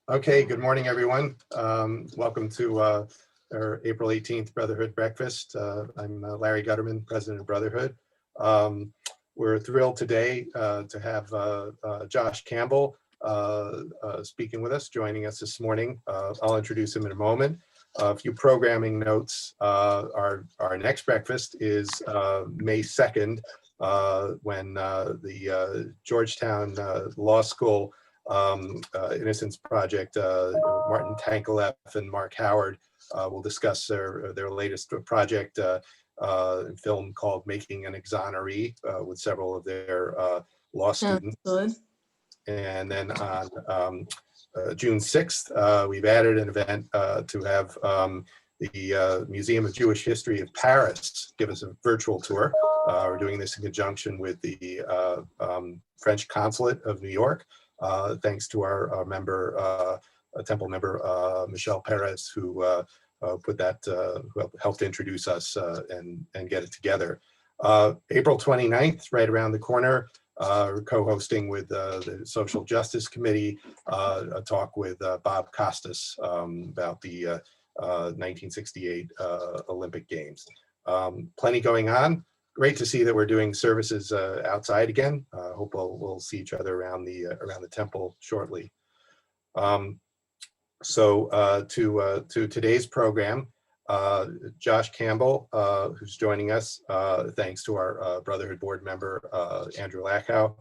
Okay, good morning, everyone. Welcome to our April 18th Brotherhood Breakfast. I'm Larry Gutterman, President of Brotherhood. We're thrilled today to have Josh Campbell speaking with us, joining us this morning. I'll introduce him in a moment. A few programming notes. Our next breakfast is May 2nd, when the Georgetown Law School Innocence Project, Martin Tankeleff and Mark Howard will discuss their latest project, film called Making an Exoneree, with several of their law students. Good. And then on June 6th, we've added an event to have the Museum of Jewish History of Paris give us a virtual tour. We're doing this in conjunction with the French Consulate of New York. Thanks to our member, Temple member, Michelle Perez, who put that, who helped introduce us and get it together. April 29th, right around the corner, we're co-hosting with the Social Justice Committee, a talk with Bob Costas about the 1968 Olympic Games. Plenty going on. Great to see that we're doing services outside again. Hope we'll see each other around the temple shortly. So to today's program, Josh Campbell, who's joining us, thanks to our Brotherhood board member, Andrew Lachow,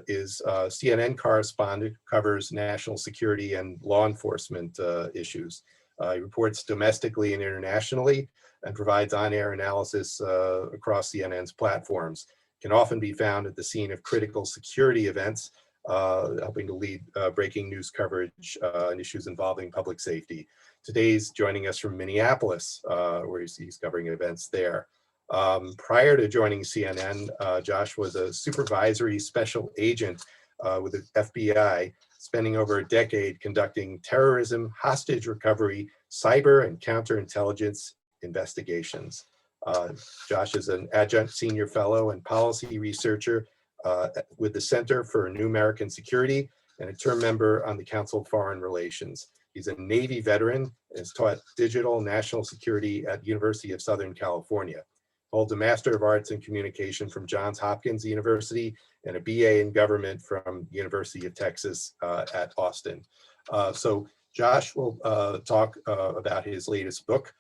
is CNN correspondent, covers national security and law enforcement issues. He reports domestically and internationally and provides on-air analysis across CNN's platforms. Can often be found at the scene of critical security events, helping to lead breaking news coverage on issues involving public safety. Today's joining us from Minneapolis, where he's covering events there. Prior to joining CNN, Josh was a supervisory special agent with the FBI, spending over a decade conducting terrorism, hostage recovery, cyber and counterintelligence investigations. Josh is an adjunct senior fellow and policy researcher with the Center for New American Security and a term member on the Council of Foreign Relations. He's a Navy veteran and has taught digital national security at the University of Southern California. Holds a Master of Arts in Communication from Johns Hopkins University and a BA in Government from the University of Texas at Austin. So Josh will talk about his latest book,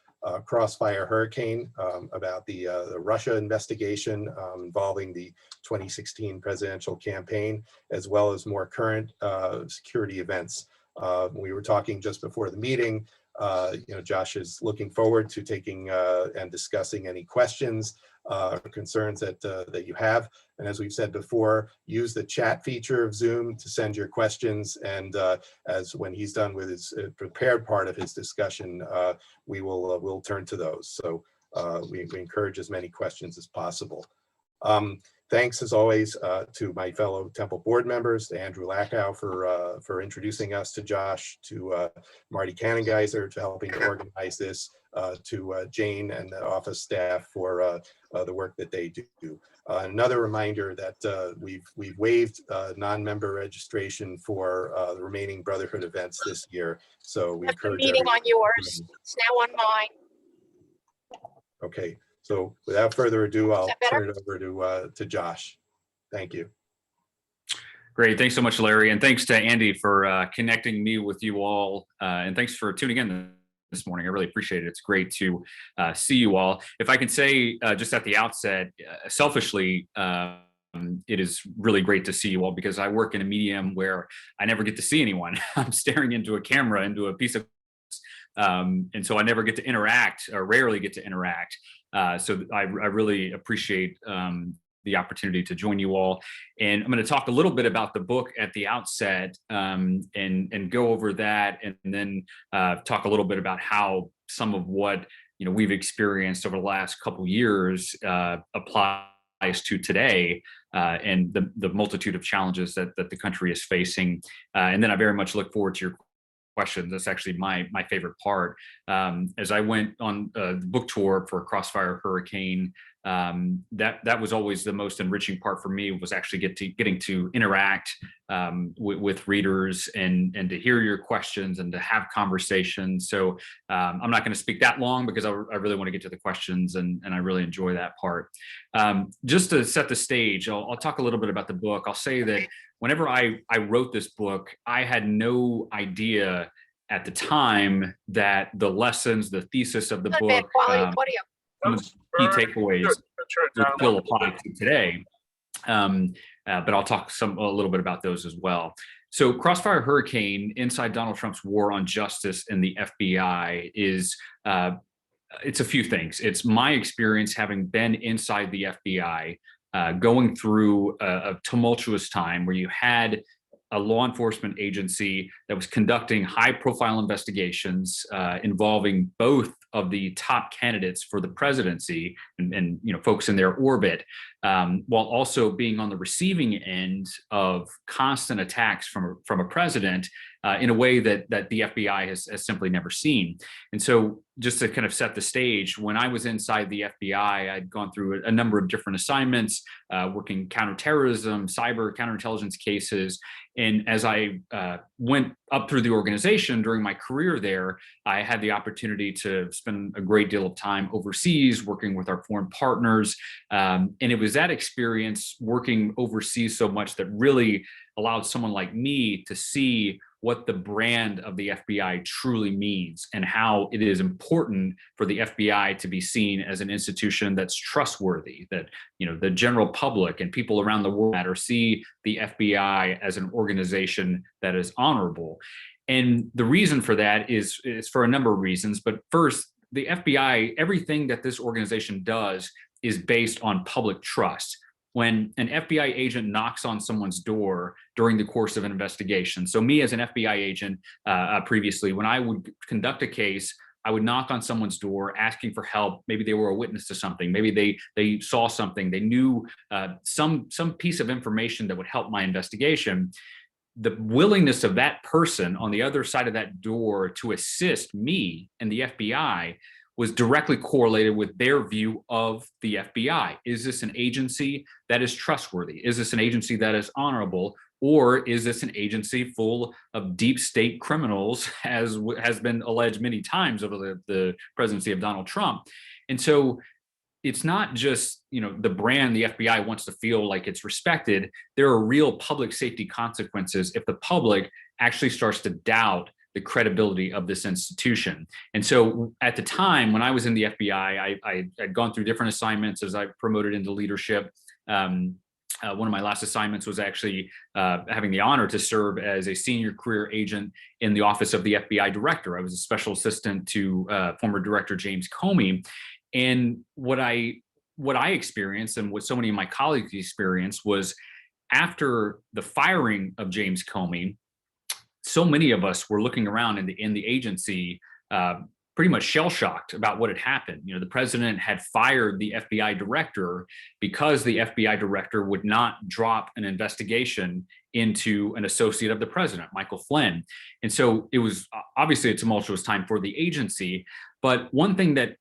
Crossfire Hurricane, about the Russia investigation involving the 2016 presidential campaign, as well as more current security events. We were talking just before the meeting. Josh is looking forward to taking and discussing any questions or concerns that you have. And as we've said before, use the chat feature of Zoom to send your questions. And as when he's done with his prepared part of his discussion, we'll turn to those. So we encourage as many questions as possible. Thanks, as always, to my fellow Temple board members, to Andrew Lachow for introducing us to Josh, to Marty Kannengeiser for helping to organize this, to Jane and the office staff for the work that they do. Another reminder that we've waived non-member registration for the remaining Brotherhood events this year. So we encourage the meeting on yours. It's now on mine. Okay. So without further ado, I'll turn it over to Josh. Thank you. Great. Thanks so much, Larry. And thanks to Andy for connecting me with you all. And thanks for tuning in this morning. I really appreciate it. It's great to see you all. If I can say just at the outset, selfishly, it is really great to see you all because I work in a medium where I never get to see anyone. I'm staring into a camera, into a piece of and so I never get to interact, or rarely get to interact. So I really appreciate the opportunity to join you all. And I'm going to talk a little bit about the book at the outset and go over that, and then talk a little bit about how some of what we've experienced over the last couple years applies to today and the multitude of challenges that the country is facing. And then I very much look forward to your questions. That's actually my favorite part. As I went on the book tour for Crossfire Hurricane that was always the most enriching part for me, was actually getting to interact with readers and to hear your questions and to have conversations. So I'm not going to speak that long because I really want to get to the questions, and I really enjoy that part. Just to set the stage, I'll talk a little bit about the book. I'll say that whenever I wrote this book, I had no idea at the time that the lessons, the thesis of the Not bad book, quality audio. some of the key takeaways would still apply to today. But I'll talk a little bit about those as well. So Crossfire Hurricane, Inside Donald Trump's War on Justice and the FBI is, it's a few things. It's my experience having been inside the FBI, going through a tumultuous time where you had a law enforcement agency that was conducting high-profile investigations involving both of the top candidates for the presidency and folks in their orbit, while also being on the receiving end of constant attacks from a president in a way that the FBI has simply never seen. And so, just to kind of set the stage, when I was inside the FBI, I'd gone through a number of different assignments, working counterterrorism, cyber counterintelligence cases. And as I went up through the organization during my career there, I had the opportunity to spend a great deal of time overseas working with our foreign partners. And it was that experience working overseas so much that really allowed someone like me to see what the brand of the FBI truly means and how it is important for the FBI to be seen as an institution that's trustworthy, that the general public and people around the world see the FBI as an organization that is honorable. And the reason for that is for a number of reasons. But first, the FBI, everything that this organization does is based on public trust. When an FBI agent knocks on someone's door during the course of an investigation. So me as an FBI agent previously, when I would conduct a case, I would knock on someone's door asking for help. Maybe they were a witness to something. Maybe they saw something. They knew some piece of information that would help my investigation. The willingness of that person on the other side of that door to assist me and the FBI was directly correlated with their view of the FBI. Is this an agency that is trustworthy? Is this an agency that is honorable? Or is this an agency full of deep state criminals, as has been alleged many times over the presidency of Donald Trump? And so it's not just the brand the FBI wants to feel like it's respected. There are real public safety consequences if the public actually starts to doubt the credibility of this institution. And so at the time when I was in the FBI, I had gone through different assignments as I promoted into leadership. One of my last assignments was actually having the honor to serve as a senior career agent in the office of the FBI director. I was a special assistant to former director James Comey. And what I experienced, and what so many of my colleagues experienced, was after the firing of James Comey, so many of us were looking around in the agency, pretty much shell-shocked about what had happened. The president had fired the FBI director because the FBI director would not drop an investigation into an associate of the president, Michael Flynn. And so it was obviously a tumultuous time for the agency. But one thing that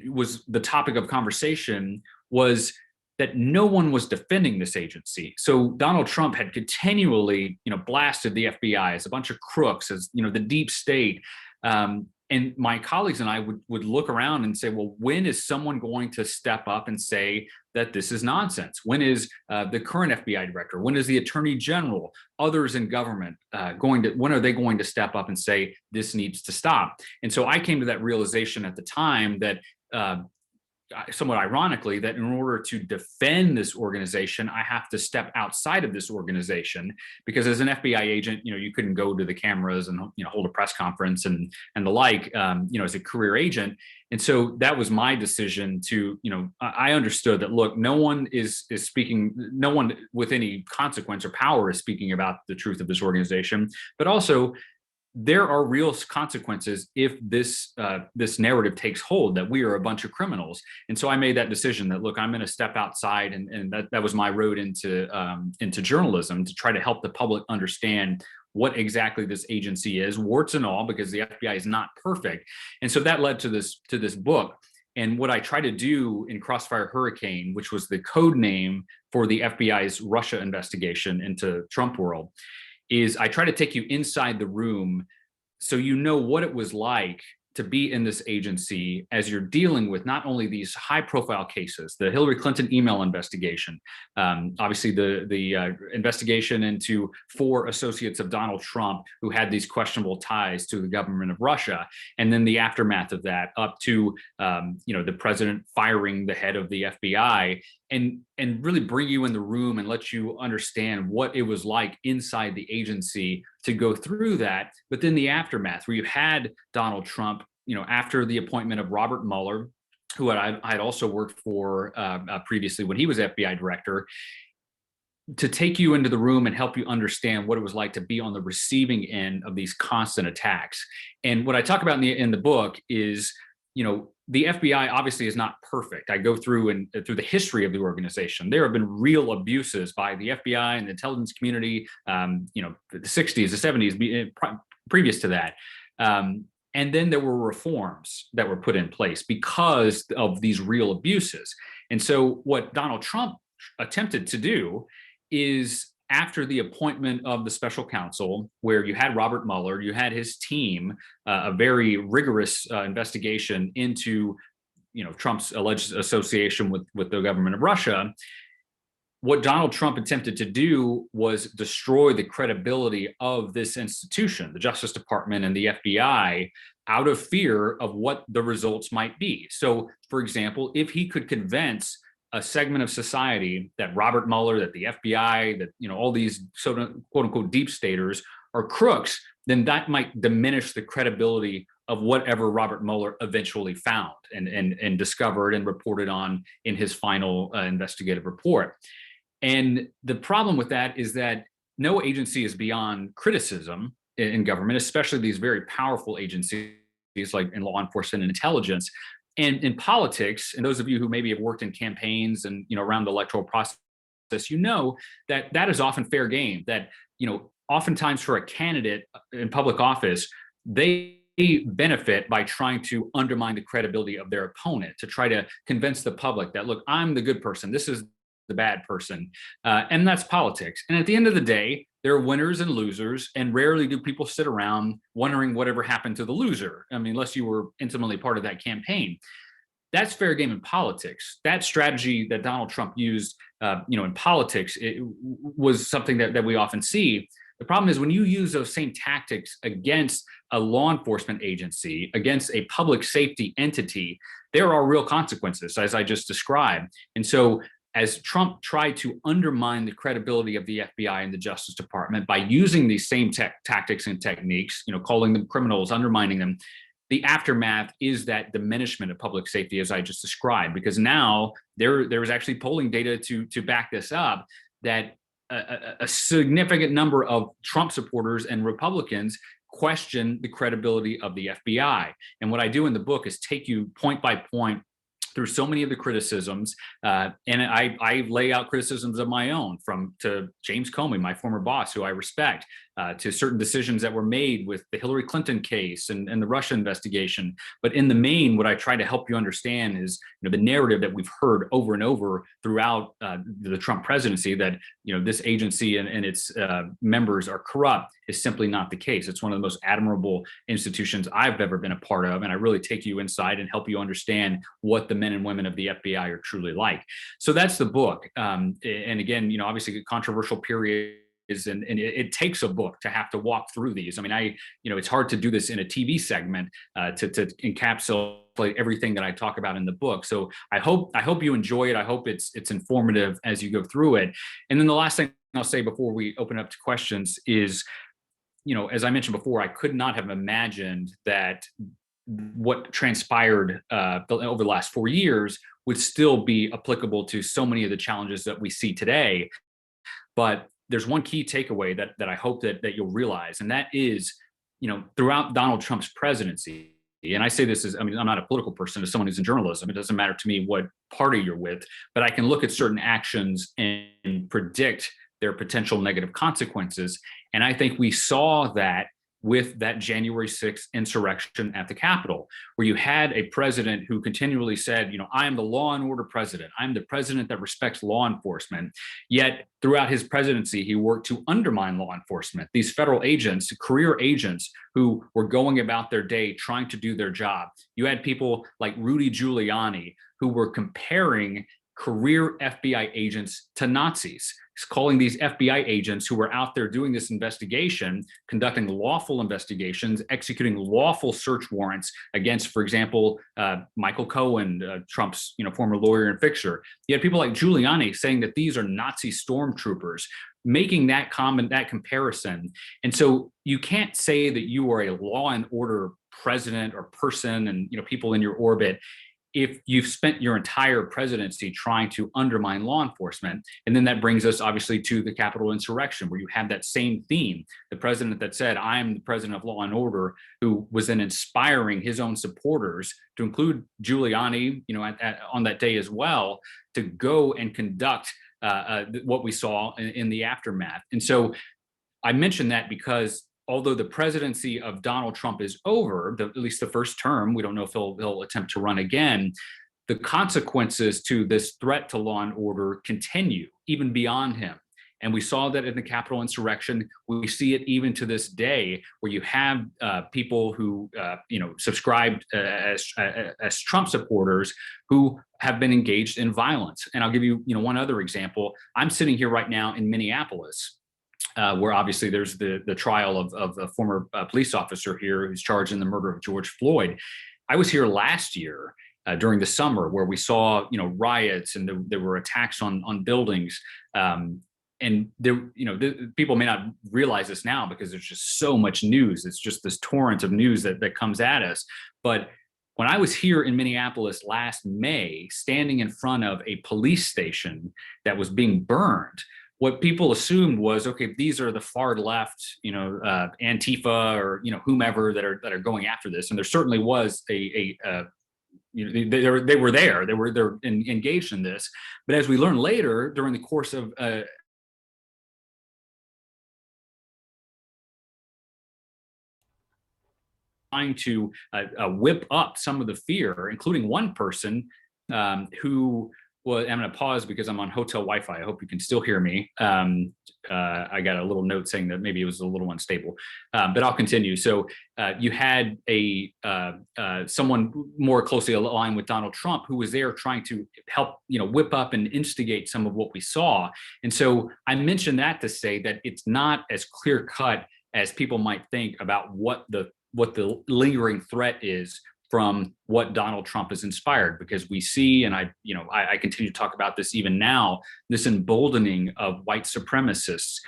was the topic of conversation was that no one was defending this agency. So Donald Trump had continually, blasted the FBI as a bunch of crooks, as the deep state. And my colleagues and I would look around and say, well, when is someone going to step up and say that this is nonsense? When is the current FBI director? When is the attorney general? Others in government when are they going to step up and say this needs to stop? And so I came to that realization at the time that somewhat ironically, that in order to defend this organization, I have to step outside of this organization, because as an FBI agent, you couldn't go to the cameras and hold a press conference and the like, as a career agent. And so that was my decision to, I understood that, look, no one is speaking, no one with any consequence or power is speaking about the truth of this organization, but also there are real consequences if this narrative takes hold that we are a bunch of criminals. And so I made that decision that, look, I'm going to step outside, and that was my road into journalism, to try to help the public understand what exactly this agency is, warts and all, because the FBI is not perfect. And so that led to this book. And what I try to do in Crossfire Hurricane, which was the code name for the FBI's Russia investigation into Trump world, is I try to take you inside the room so you know what it was like to be in this agency as you're dealing with not only these high profile cases, the Hillary Clinton email investigation, obviously the investigation into 4 associates of Donald Trump who had these questionable ties to the government of Russia, and then the aftermath of that up to the president firing the head of the FBI, and really bring you in the room and let you understand what it was like inside the agency to go through that. But then the aftermath, where you had Donald Trump, after the appointment of Robert Mueller, who I had also worked for previously when he was FBI director, to take you into the room and help you understand what it was like to be on the receiving end of these constant attacks. And what I talk about in the book is, the FBI obviously is not perfect. I go through through the history of the organization. There have been real abuses by the FBI and the intelligence community, the 60s, the 70s, previous to that. And then there were reforms that were put in place because of these real abuses. And so what Donald Trump attempted to do is, after the appointment of the special counsel, where you had Robert Mueller, you had his team, a very rigorous investigation into, Trump's alleged association with the government of Russia. What Donald Trump attempted to do was destroy the credibility of this institution, the Justice Department and the FBI, out of fear of what the results might be. So, for example, if he could convince a segment of society that Robert Mueller, that the FBI, that all these quote unquote deep staters are crooks, then that might diminish the credibility of whatever Robert Mueller eventually found and discovered and reported on in his final investigative report. And the problem with that is that no agency is beyond criticism in government, especially these very powerful agencies like in law enforcement and intelligence. And in politics, and those of you who maybe have worked in campaigns and around the electoral process, that is often fair game. That oftentimes for a candidate in public office, they benefit by trying to undermine the credibility of their opponent, to try to convince the public that, look, I'm the good person, this is the bad person, and that's politics. And at the end of the day, there are winners and losers, and rarely do people sit around wondering whatever happened to the loser. I mean, unless you were intimately part of that campaign. That's fair game in politics. That strategy that Donald Trump used, in politics, it was something that we often see. The problem is when you use those same tactics against a law enforcement agency, against a public safety entity, there are real consequences, as I just described. And so, as Trump tried to undermine the credibility of the FBI and the Justice Department by using these same tactics and techniques, calling them criminals, undermining them, the aftermath is that diminishment of public safety, as I just described, because now there is actually polling data to back this up, that a significant number of Trump supporters and Republicans question the credibility of the FBI. And what I do in the book is take you point by point through so many of the criticisms, and I lay out criticisms of my own, to James Comey, my former boss, who I respect, to certain decisions that were made with the Hillary Clinton case and the Russia investigation. But in the main, what I try to help you understand is the narrative that we've heard over and over throughout the Trump presidency, that this agency and its members are corrupt, is simply not the case. It's one of the most admirable institutions I've ever been a part of, and I really take you inside and help you understand what the men and women of the FBI are truly like. So that's the book. And again, obviously a controversial period. And it takes a book to have to walk through these. I mean, it's hard to do this in a TV segment to encapsulate everything that I talk about in the book. So I hope you enjoy it. I hope it's informative as you go through it. And then the last thing I'll say before we open up to questions is, as I mentioned before, I could not have imagined that what transpired over the last 4 years would still be applicable to so many of the challenges that we see today. But there's one key takeaway that I hope that you'll realize, and that is, throughout Donald Trump's presidency, and I say this as, I'm not a political person, as someone who's in journalism, it doesn't matter to me what party you're with, but I can look at certain actions and predict their potential negative consequences. And I think we saw that with that January 6th insurrection at the Capitol, where you had a president who continually said, I am the law and order president. I'm the president that respects law enforcement. Yet throughout his presidency, he worked to undermine law enforcement. These federal agents, career agents who were going about their day trying to do their job. You had people like Rudy Giuliani who were comparing career FBI agents to Nazis, calling these FBI agents who were out there doing this investigation, conducting lawful investigations, executing lawful search warrants against, for example, Michael Cohen, Trump's former lawyer and fixer. You had people like Giuliani saying that these are Nazi stormtroopers, making that comparison. And so you can't say that you are a law and order president or person and people in your orbit if you've spent your entire presidency trying to undermine law enforcement. And then that brings us obviously to the Capitol insurrection, where you have that same theme, the president that said, I'm the president of law and order, who was then inspiring his own supporters, to include Giuliani, on that day as well, to go and conduct what we saw in the aftermath. And so I mention that because although the presidency of Donald Trump is over, at least the first term, we don't know if he'll attempt to run again, the consequences to this threat to law and order continue even beyond him. And we saw that in the Capitol insurrection. We see it even to this day, where you have people who, subscribed as Trump supporters who have been engaged in violence. And I'll give you, one other example. I'm sitting here right now in Minneapolis, where obviously there's the trial of a former police officer here who's charged in the murder of George Floyd. I was here last year during the summer, where we saw riots and there were attacks on buildings. And there, people may not realize this now because there's just so much news. It's just this torrent of news that comes at us. But when I was here in Minneapolis last May, standing in front of a police station that was being burned, what people assumed was, okay, these are the far left, Antifa or whomever that are going after this, and there certainly was they were there, they're engaged in this. But as we learned later, during the course of trying to whip up some of the fear, including one person who. Well, I'm going to pause because I'm on hotel Wi-Fi. I hope you can still hear me. I got a little note saying that maybe it was a little unstable, but I'll continue. So you had someone more closely aligned with Donald Trump who was there trying to help, whip up and instigate some of what we saw. And so I mentioned that to say that it's not as clear cut as people might think about what the lingering threat is from what Donald Trump has inspired, because we see, and I continue to talk about this even now, this emboldening of white supremacists,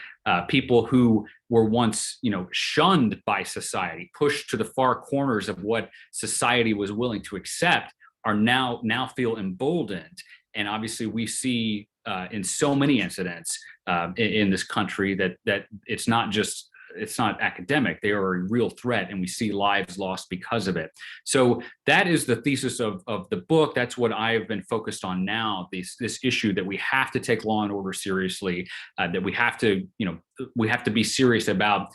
people who were once, shunned by society, pushed to the far corners of what society was willing to accept, are now feel emboldened. And obviously we see in so many incidents in this country that it's not academic. They are a real threat, and we see lives lost because of it. So that is the thesis of the book. That's what I've been focused on now, this issue that we have to take law and order seriously, that we have to be serious about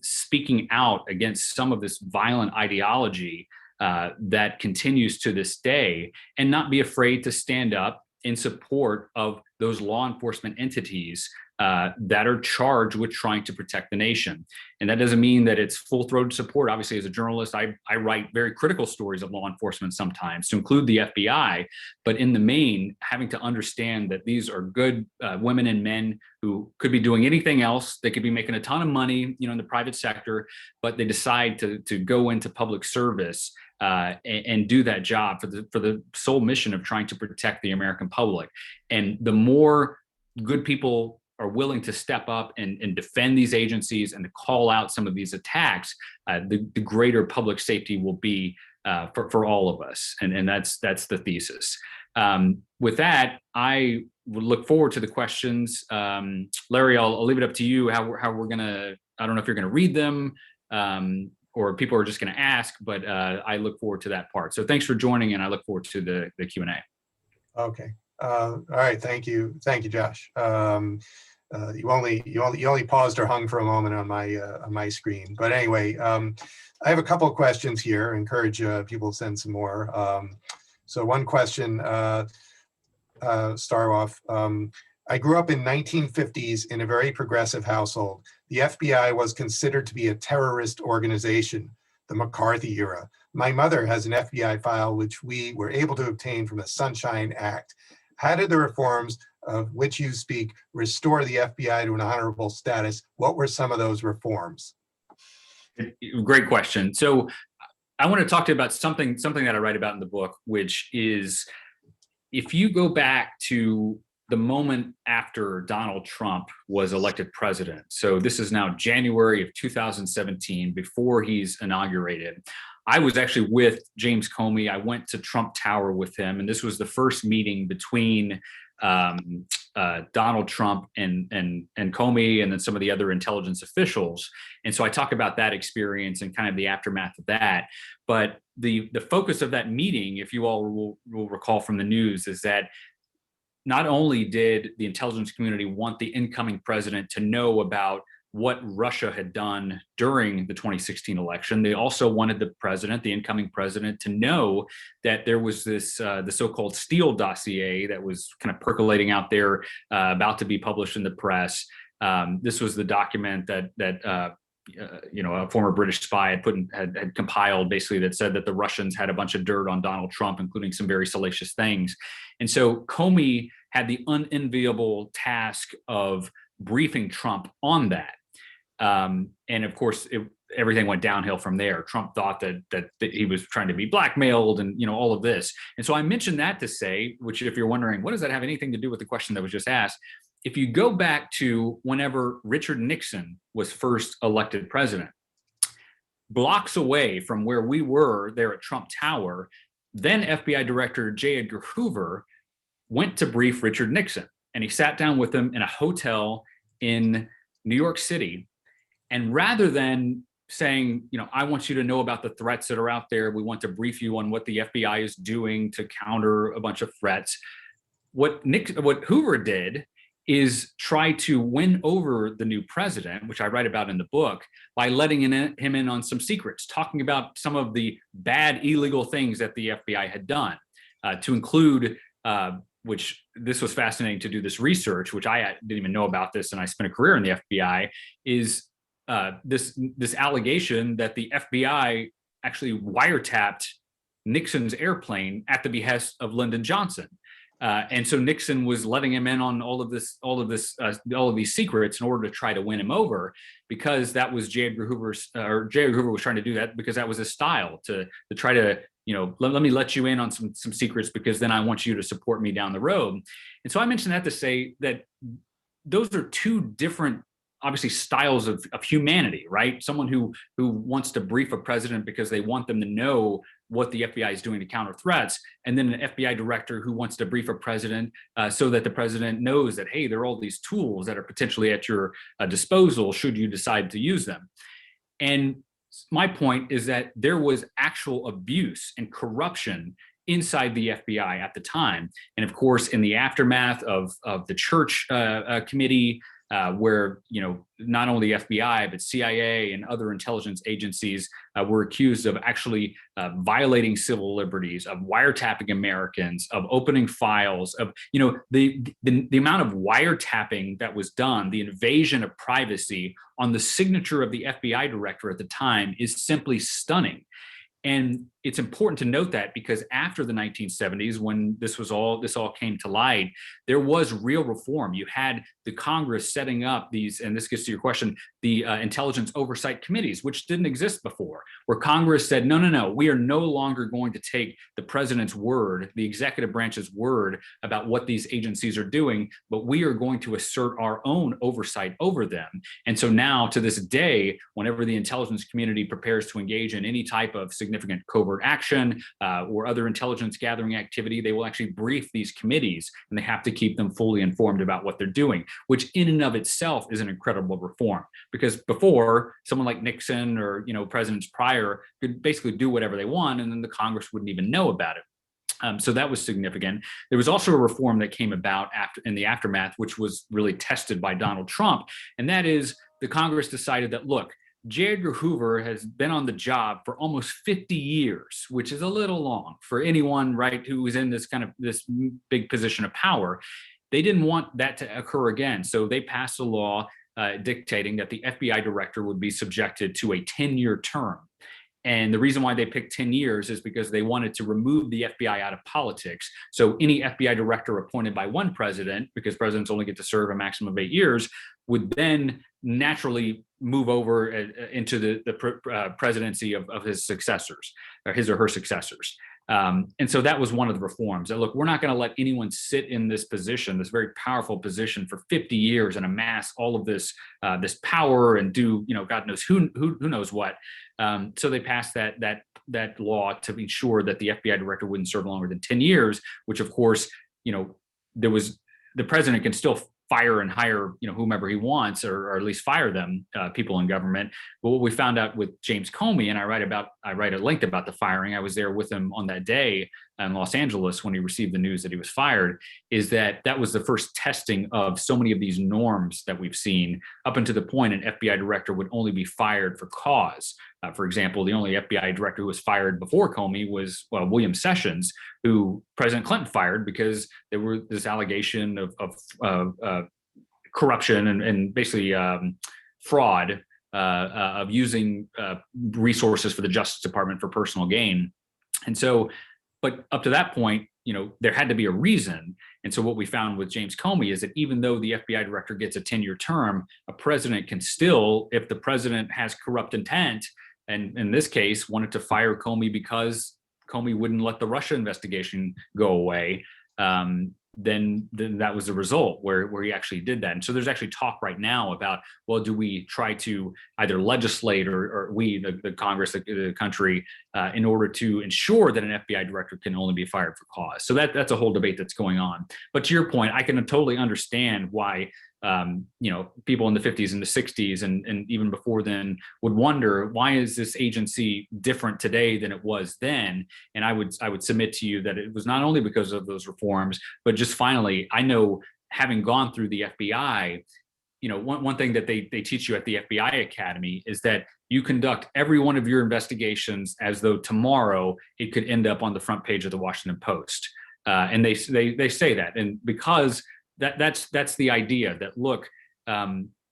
speaking out against some of this violent ideology that continues to this day, and not be afraid to stand up in support of those law enforcement entities that are charged with trying to protect the nation. And that doesn't mean that it's full-throated support. Obviously, as a journalist, I write very critical stories of law enforcement sometimes, to include the FBI. But in the main, having to understand that these are good women and men who could be doing anything else. They could be making a ton of money, in the private sector, but they decide to go into public service and do that job for the sole mission of trying to protect the American public. And the more good people are willing to step up and defend these agencies and to call out some of these attacks, the greater public safety will be for all of us. And that's the thesis. With that, I would look forward to the questions. Larry, I'll leave it up to you how we're gonna, I don't know if you're gonna read them or people are just gonna ask, but I look forward to that part. So thanks for joining, and I look forward to the Q&A. Okay. All right. Thank you. Thank you, Josh. You only paused or hung for a moment on my screen. But anyway, I have a couple of questions here. I encourage people to send some more. So one question, start off. I grew up in 1950s in a very progressive household. The FBI was considered to be a terrorist organization, the McCarthy era. My mother has an FBI file which we were able to obtain from the Sunshine Act. How did the reforms of which you speak restore the FBI to an honorable status? What were some of those reforms? Great question. So I want to talk to you about something that I write about in the book, which is if you go back to the moment after Donald Trump was elected president. So this is now January of 2017, before he's inaugurated. I was actually with James Comey. I went to Trump Tower with him, and this was the first meeting between Donald Trump and Comey, and then some of the other intelligence officials. And so I talk about that experience and kind of the aftermath of that. But the focus of that meeting, if you all will recall from the news, is that not only did the intelligence community want the incoming president to know about what Russia had done during the 2016 election, they also wanted the incoming president, to know that there was this the so-called Steele dossier that was kind of percolating out there, about to be published in the press. This was the document that a former British spy had compiled, basically, that said that the Russians had a bunch of dirt on Donald Trump, including some very salacious things. And so Comey had the unenviable task of briefing Trump on that. And of course, everything went downhill from there. Trump thought that he was trying to be blackmailed, and all of this. And so I mentioned that to say, which, if you're wondering, what does that have anything to do with the question that was just asked? If you go back to whenever Richard Nixon was first elected president, blocks away from where we were there at Trump Tower, then FBI Director J. Edgar Hoover went to brief Richard Nixon, and he sat down with him in a hotel in New York City. And rather than saying, I want you to know about the threats that are out there, we want to brief you on what the FBI is doing to counter a bunch of threats, what Hoover did is try to win over the new president, which I write about in the book, by letting him in on some secrets, talking about some of the bad, illegal things that the FBI had done, to include, which this was fascinating to do this research, which I didn't even know about this, and I spent a career in the FBI, is this allegation that the FBI actually wiretapped Nixon's airplane at the behest of Lyndon Johnson. And so Nixon was letting him in on all of these secrets in order to try to win him over, because that was J. Edgar Hoover was trying to do that because that was his style, to try to, let me let you in on some secrets, because then I want you to support me down the road. And so I mentioned that to say that those are two different, obviously, styles of humanity, right? Someone who wants to brief a president because they want them to know what the FBI is doing to counter threats, and then an FBI director who wants to brief a president so that the president knows that, hey, there are all these tools that are potentially at your disposal should you decide to use them. And my point is that there was actual abuse and corruption inside the FBI at the time. And of course, in the aftermath of the Church Committee, where not only the FBI but CIA and other intelligence agencies were accused of actually violating civil liberties, of wiretapping Americans, of opening files, of the amount of wiretapping that was done, the invasion of privacy on the signature of the FBI director at the time is simply stunning. And it's important to note that, because after the 1970s, when this all came to light, there was real reform. You had the Congress setting up these, and this gets to your question, the intelligence oversight committees, which didn't exist before, where Congress said, no, we are no longer going to take the president's word, the executive branch's word about what these agencies are doing, but we are going to assert our own oversight over them. And so now, to this day, whenever the intelligence community prepares to engage in any type of significant covert action or other intelligence gathering activity, they will actually brief these committees, and they have to keep them fully informed about what they're doing, which in and of itself is an incredible reform. Because before, someone like Nixon or presidents prior could basically do whatever they want, and then the Congress wouldn't even know about it. So that was significant. There was also a reform that came about in the aftermath, which was really tested by Donald Trump. And that is the Congress decided that, look, J. Edgar Hoover has been on the job for almost 50 years, which is a little long for anyone, right, who is in this big position of power. They didn't want that to occur again. So they passed a law dictating that the FBI director would be subjected to a 10-year term. And the reason why they picked 10 years is because they wanted to remove the FBI out of politics. So any FBI director appointed by one president, because presidents only get to serve a maximum of 8 years, would then naturally move over into the presidency of his successors, or his or her successors. And so that was one of the reforms. That, look, we're not going to let anyone sit in this position, this very powerful position, for 50 years and amass all of this power and do, God knows who knows what. So they passed that law to ensure that the FBI director wouldn't serve longer than 10 years, which of course, the president can still fire and hire, whomever he wants, or at least fire them, people in government. But what we found out with James Comey, and I write at length about the firing. I was there with him on that day in Los Angeles when he received the news that he was fired, is that was the first testing of so many of these norms that we've seen up until the point an FBI director would only be fired for cause. For example, the only FBI director who was fired before Comey was William Sessions, who President Clinton fired because there was this allegation of corruption and basically fraud of using resources for the Justice Department for personal gain. And so, but up to that point, there had to be a reason. And so what we found with James Comey is that even though the FBI director gets a 10-year term, a president can still, if the president has corrupt intent, and in this case wanted to fire Comey because Comey wouldn't let the Russia investigation go away, then that was the result where he actually did that. And so there's actually talk right now about, well, do we try to either legislate or we, the Congress, the country, in order to ensure that an FBI director can only be fired for cause. So that's a whole debate that's going on. But to your point, I can totally understand why people in the 50s and the 60s and even before then would wonder, why is this agency different today than it was then? And I would submit to you that it was not only because of those reforms, but just finally, I know, having gone through the FBI, one thing that they teach you at the FBI Academy is that you conduct every one of your investigations as though tomorrow it could end up on the front page of the Washington Post. And they say that, and because that's the idea that, look,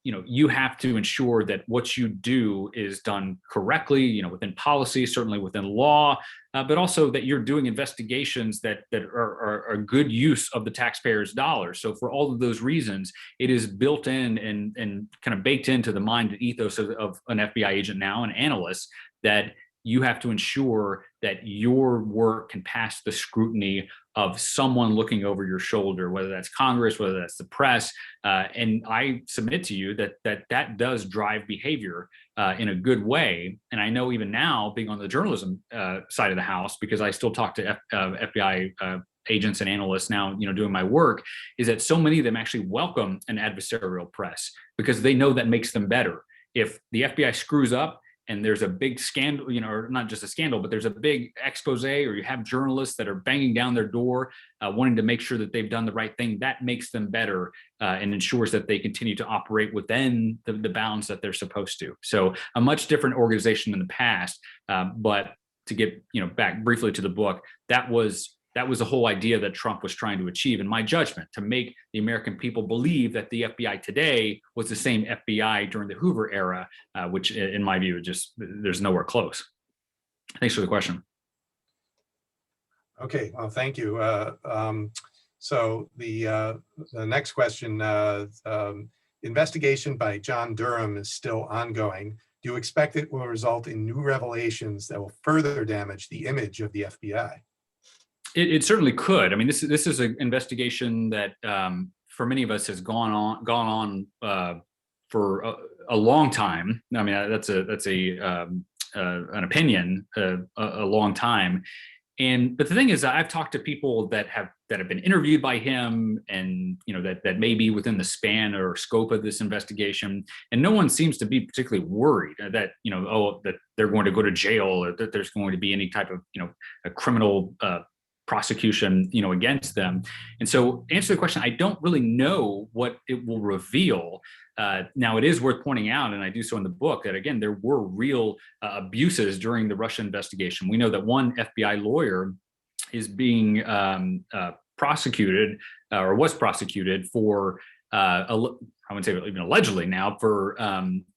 you have to ensure that what you do is done correctly, within policy, certainly within law, but also that you're doing investigations that are a good use of the taxpayers' dollars. So for all of those reasons, it is built in and kind of baked into the mind and ethos of an FBI agent now, an analyst, that you have to ensure that your work can pass the scrutiny of someone looking over your shoulder, whether that's Congress, whether that's the press. And I submit to you that does drive behavior in a good way. And I know even now, being on the journalism side of the house, because I still talk to FBI agents and analysts now, doing my work, is that so many of them actually welcome an adversarial press because they know that makes them better. If the FBI screws up, and there's a big scandal, or not just a scandal, but there's a big expose, or you have journalists that are banging down their door, wanting to make sure that they've done the right thing, that makes them better and ensures that they continue to operate within the bounds that they're supposed to. So a much different organization than the past. But to get back briefly to the book, that was the whole idea that Trump was trying to achieve, in my judgment, to make the American people believe that the FBI today was the same FBI during the Hoover era, which in my view, there's nowhere close. Thanks for the question. Okay, well, thank you. So the next question, investigation by John Durham is still ongoing. Do you expect it will result in new revelations that will further damage the image of the FBI? It certainly could. I mean, this is an investigation that for many of us has gone on for a long time. I mean, that's an opinion, a long time. But the thing is, I've talked to people that have been interviewed by him, and that may be within the span or scope of this investigation, and no one seems to be particularly worried that that they're going to go to jail, or that there's going to be any type of a criminal prosecution, against them. And so, to answer the question, I don't really know what it will reveal. Now, it is worth pointing out, and I do so in the book, that again, there were real abuses during the Russia investigation. We know that one FBI lawyer is being prosecuted or was prosecuted for, I wouldn't say even allegedly now, for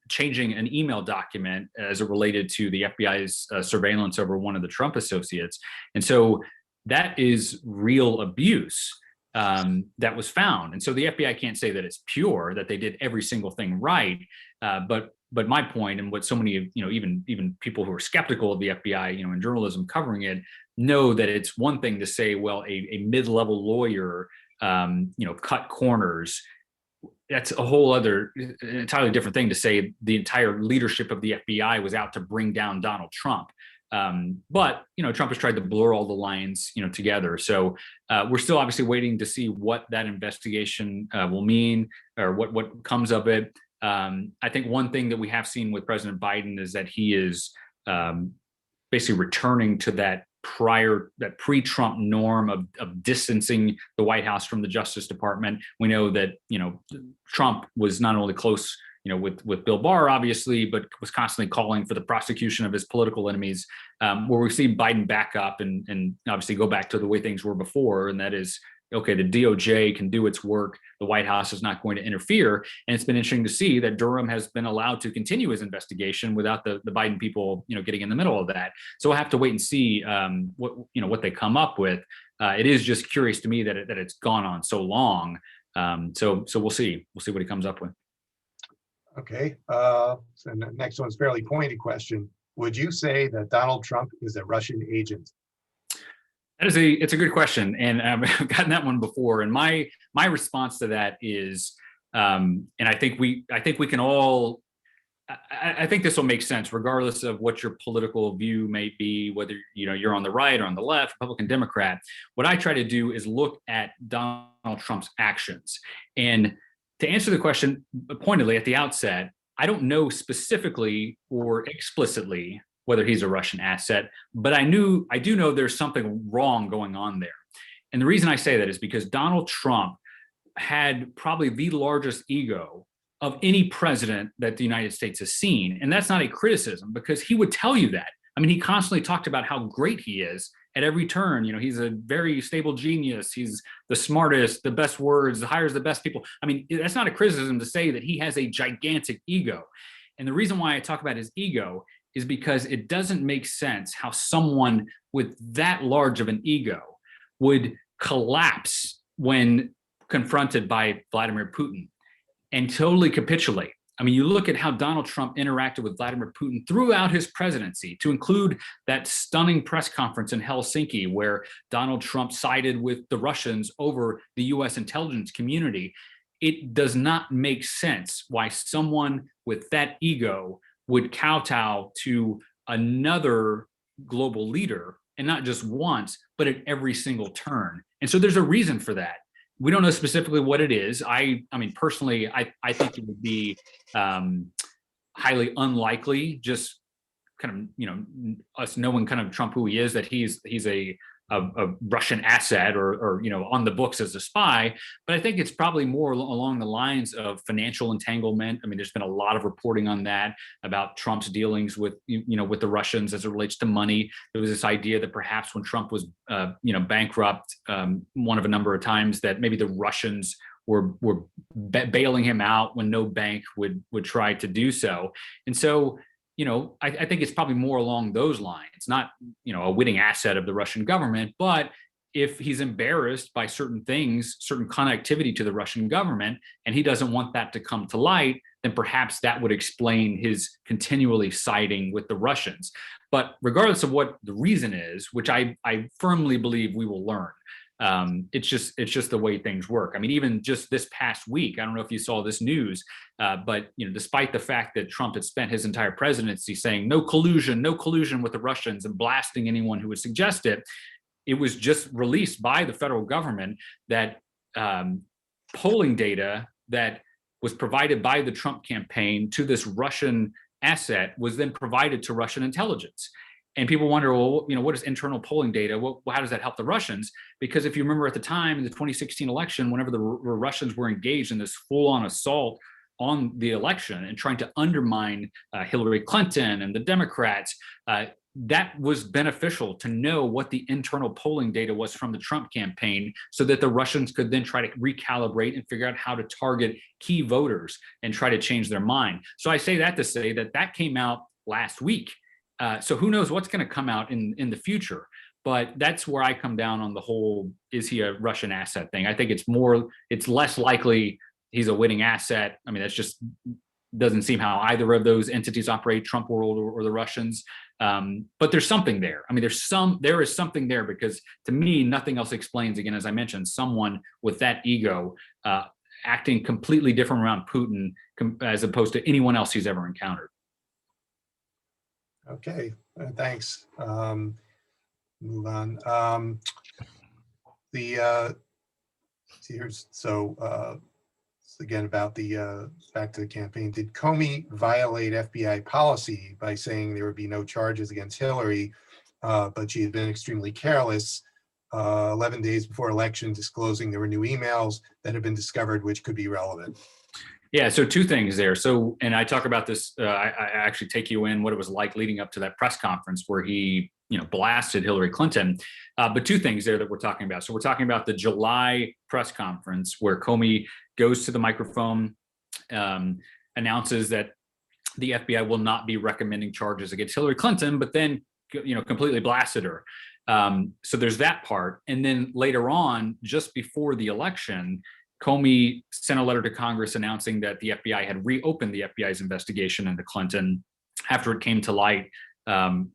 changing an email document as it related to the FBI's surveillance over one of the Trump associates. And so that is real abuse that was found. And so the FBI can't say that it's pure, that they did every single thing right. But my point, and what so many, even people who are skeptical of the FBI, in journalism covering it, know that it's one thing to say, well, a mid-level lawyer, cut corners. That's a whole other, entirely different thing to say the entire leadership of the FBI was out to bring down Donald Trump. But Trump has tried to blur all the lines, together. So we're still obviously waiting to see what that investigation will mean, or what comes of it. I think one thing that we have seen with President Biden is that he is basically returning to that pre-Trump norm of distancing the White House from the Justice Department. We know that Trump was not only close with Bill Barr, obviously, but was constantly calling for the prosecution of his political enemies, where we see Biden back up and obviously go back to the way things were before. And that is, okay, the DOJ can do its work. The White House is not going to interfere. And it's been interesting to see that Durham has been allowed to continue his investigation without the Biden people, getting in the middle of that. So we'll have to wait and see what they come up with. It is just curious to me that it's gone on so long. So we'll see. We'll see what he comes up with. Okay. So the next one's a fairly pointed question. Would you say that Donald Trump is a Russian agent? It's a good question, and I've gotten that one before. And my response to that is, and I think we can all, I think this will make sense regardless of what your political view may be, whether you're on the right or on the left, Republican, Democrat. What I try to do is look at Donald Trump's actions. And to answer the question pointedly at the outset, I don't know specifically or explicitly whether he's a Russian asset, but I do know there's something wrong going on there. And the reason I say that is because Donald Trump had probably the largest ego of any president that the United States has seen. And that's not a criticism, because he would tell you that. I mean, he constantly talked about how great he is at every turn. He's a very stable genius. He's the smartest, the best words, hires the best people. I mean, that's not a criticism to say that he has a gigantic ego. And the reason why I talk about his ego is because it doesn't make sense how someone with that large of an ego would collapse when confronted by Vladimir Putin and totally capitulate. I mean, you look at how Donald Trump interacted with Vladimir Putin throughout his presidency, to include that stunning press conference in Helsinki where Donald Trump sided with the Russians over the US intelligence community. It does not make sense why someone with that ego would kowtow to another global leader, and not just once, but at every single turn. And so there's a reason for that. We don't know specifically what it is. I mean, personally, I think it would be highly unlikely, just kind of, us knowing kind of Trump, who he is, that he's a Russian asset or on the books as a spy. But I think it's probably more along the lines of financial entanglement. I mean, there's been a lot of reporting on that, about Trump's dealings with with the Russians as it relates to money. There was this idea that perhaps when Trump was bankrupt, one of a number of times, that maybe the Russians were bailing him out when no bank would try to do so. And so I think it's probably more along those lines, not, a witting asset of the Russian government, but if he's embarrassed by certain things, certain connectivity to the Russian government, and he doesn't want that to come to light, then perhaps that would explain his continually siding with the Russians. But regardless of what the reason is, which I firmly believe we will learn, it's just the way things work. I mean, even just this past week, I don't know if you saw this news, but despite the fact that Trump had spent his entire presidency saying no collusion with the Russians and blasting anyone who would suggest it, it was just released by the federal government that polling data that was provided by the Trump campaign to this Russian asset was then provided to Russian intelligence. And people wonder, well, what is internal polling data? How does that help the Russians? Because if you remember at the time in the 2016 election, whenever the Russians were engaged in this full-on assault on the election and trying to undermine Hillary Clinton and the Democrats, that was beneficial to know what the internal polling data was from the Trump campaign so that the Russians could then try to recalibrate and figure out how to target key voters and try to change their mind. So I say that to say that came out last week. So who knows what's going to come out in the future. But that's where I come down on the whole, is he a Russian asset thing? I think it's less likely he's a winning asset. I mean, that's just doesn't seem how either of those entities operate, Trump world or the Russians. But there's something there. I mean, there is something there, because to me, nothing else explains, again, as I mentioned, someone with that ego acting completely different around Putin as opposed to anyone else he's ever encountered. Okay, thanks. Move on. Again, about the back to the campaign. Did Comey violate FBI policy by saying there would be no charges against Hillary, but she had been extremely careless 11 days before election, disclosing there were new emails that had been discovered which could be relevant? Yeah, so two things there. So, and I talk about this, I actually take you in what it was like leading up to that press conference where he, blasted Hillary Clinton. But two things there that we're talking about. So we're talking about the July press conference where Comey goes to the microphone, announces that the FBI will not be recommending charges against Hillary Clinton, but then, completely blasted her. So there's that part. And then later on, just before the election, Comey sent a letter to Congress announcing that the FBI had reopened the FBI's investigation into Clinton after it came to light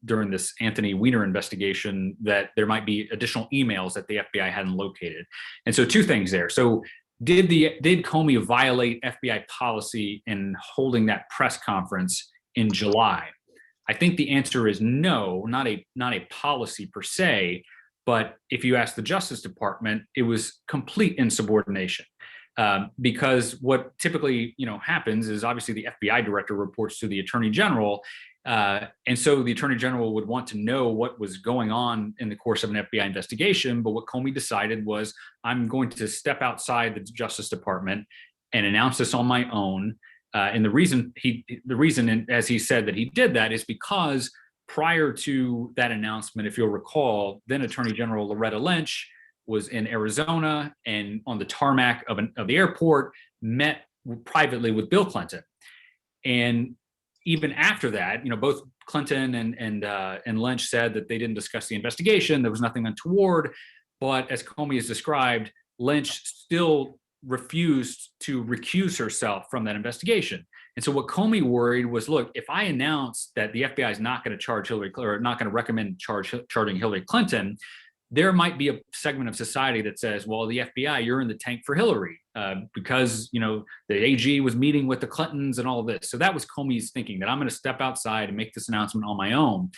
during this Anthony Weiner investigation that there might be additional emails that the FBI hadn't located. And so two things there. So did Comey violate FBI policy in holding that press conference in July? I think the answer is no, not a policy per se. But if you ask the Justice Department, it was complete insubordination. Because what typically happens is obviously the FBI director reports to the Attorney General. And so the Attorney General would want to know what was going on in the course of an FBI investigation. But what Comey decided was, I'm going to step outside the Justice Department and announce this on my own. And the reason, as he said, that he did that is because prior to that announcement, if you'll recall, then Attorney General Loretta Lynch was in Arizona and on the tarmac of the airport, met privately with Bill Clinton. And even after that, both Clinton and Lynch said that they didn't discuss the investigation. There was nothing untoward. But as Comey has described, Lynch still refused to recuse herself from that investigation. And so what Comey worried was, look, if I announce that the FBI is not going to charge Hillary, or not going to recommend charging Hillary Clinton, there might be a segment of society that says, well, the FBI, you're in the tank for Hillary because, the AG was meeting with the Clintons and all of this. So that was Comey's thinking, that I'm going to step outside and make this announcement on my own.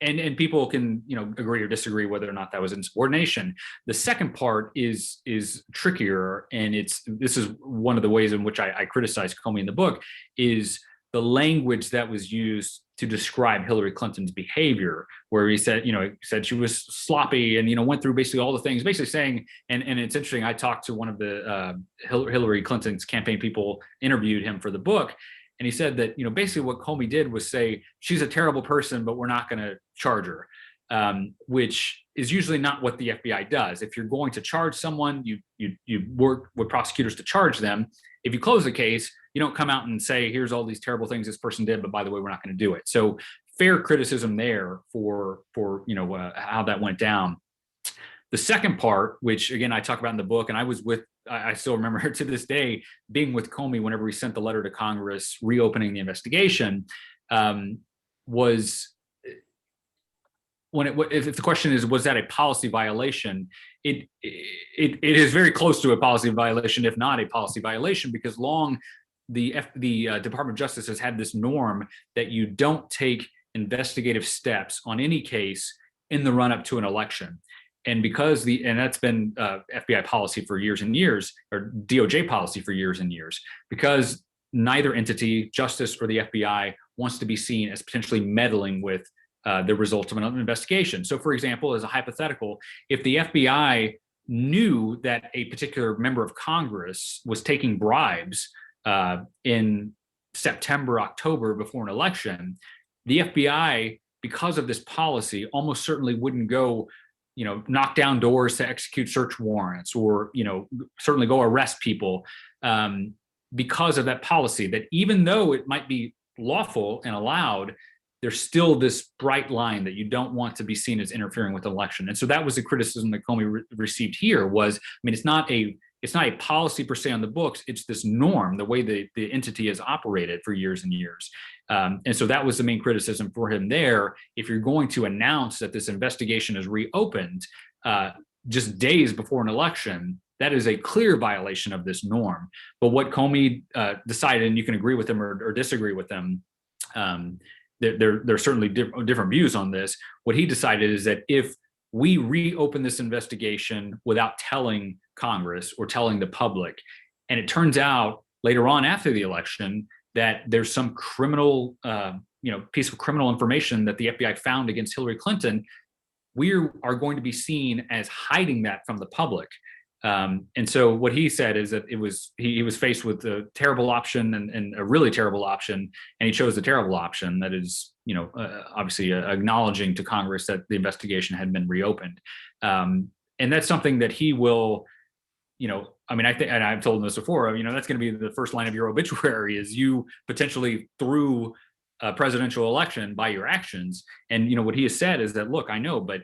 And people can, agree or disagree whether or not that was insubordination. The second part is trickier, and this is one of the ways in which I criticize Comey in the book, is the language that was used to describe Hillary Clinton's behavior, where he said, she was sloppy and, went through basically all the things, basically saying, and it's interesting, I talked to one of the Hillary Clinton's campaign people, interviewed him for the book, and he said that, basically what Comey did was say, she's a terrible person, but we're not going to charge her, which is usually not what the FBI does. If you're going to charge someone, you work with prosecutors to charge them. If you close the case, you don't come out and say, here's all these terrible things this person did, but by the way, we're not going to do it. So fair criticism there for how that went down. The second part, which again, I talk about in the book, and I still remember to this day being with Comey whenever he sent the letter to Congress reopening the investigation, was if the question is, was that a policy violation? It is very close to a policy violation, if not a policy violation, because the Department of Justice has had this norm that you don't take investigative steps on any case in the run-up to an election. And that's been FBI policy for years and years, or DOJ policy for years and years, because neither entity, Justice or the FBI, wants to be seen as potentially meddling with the result of an investigation. So, for example, as a hypothetical, if the FBI knew that a particular member of Congress was taking bribes in September, October before an election, the FBI, because of this policy, almost certainly wouldn't go, knock down doors to execute search warrants, or, certainly go arrest people, because of that policy, that even though it might be lawful and allowed, there's still this bright line that you don't want to be seen as interfering with the election. And so that was the criticism that Comey received here was, it's not a policy per se on the books, it's this norm, the way the entity has operated for years and years. And so that was the main criticism for him there. If you're going to announce that this investigation is reopened just days before an election, that is a clear violation of this norm. But what Comey decided, and you can agree with him or disagree with him, there are certainly different views on this. What he decided is that if we reopen this investigation without telling Congress or telling the public, and it turns out later on after the election that there's some criminal, piece of criminal information that the FBI found against Hillary Clinton, we are going to be seen as hiding that from the public. And so what he said is that he was faced with a terrible option and a really terrible option, and he chose the terrible option. That is, obviously acknowledging to Congress that the investigation had been reopened. And that's something that he will, I think, and I've told him this before, that's going to be the first line of your obituary, is you potentially threw a presidential election by your actions. And, what he has said is that, look, I know, but,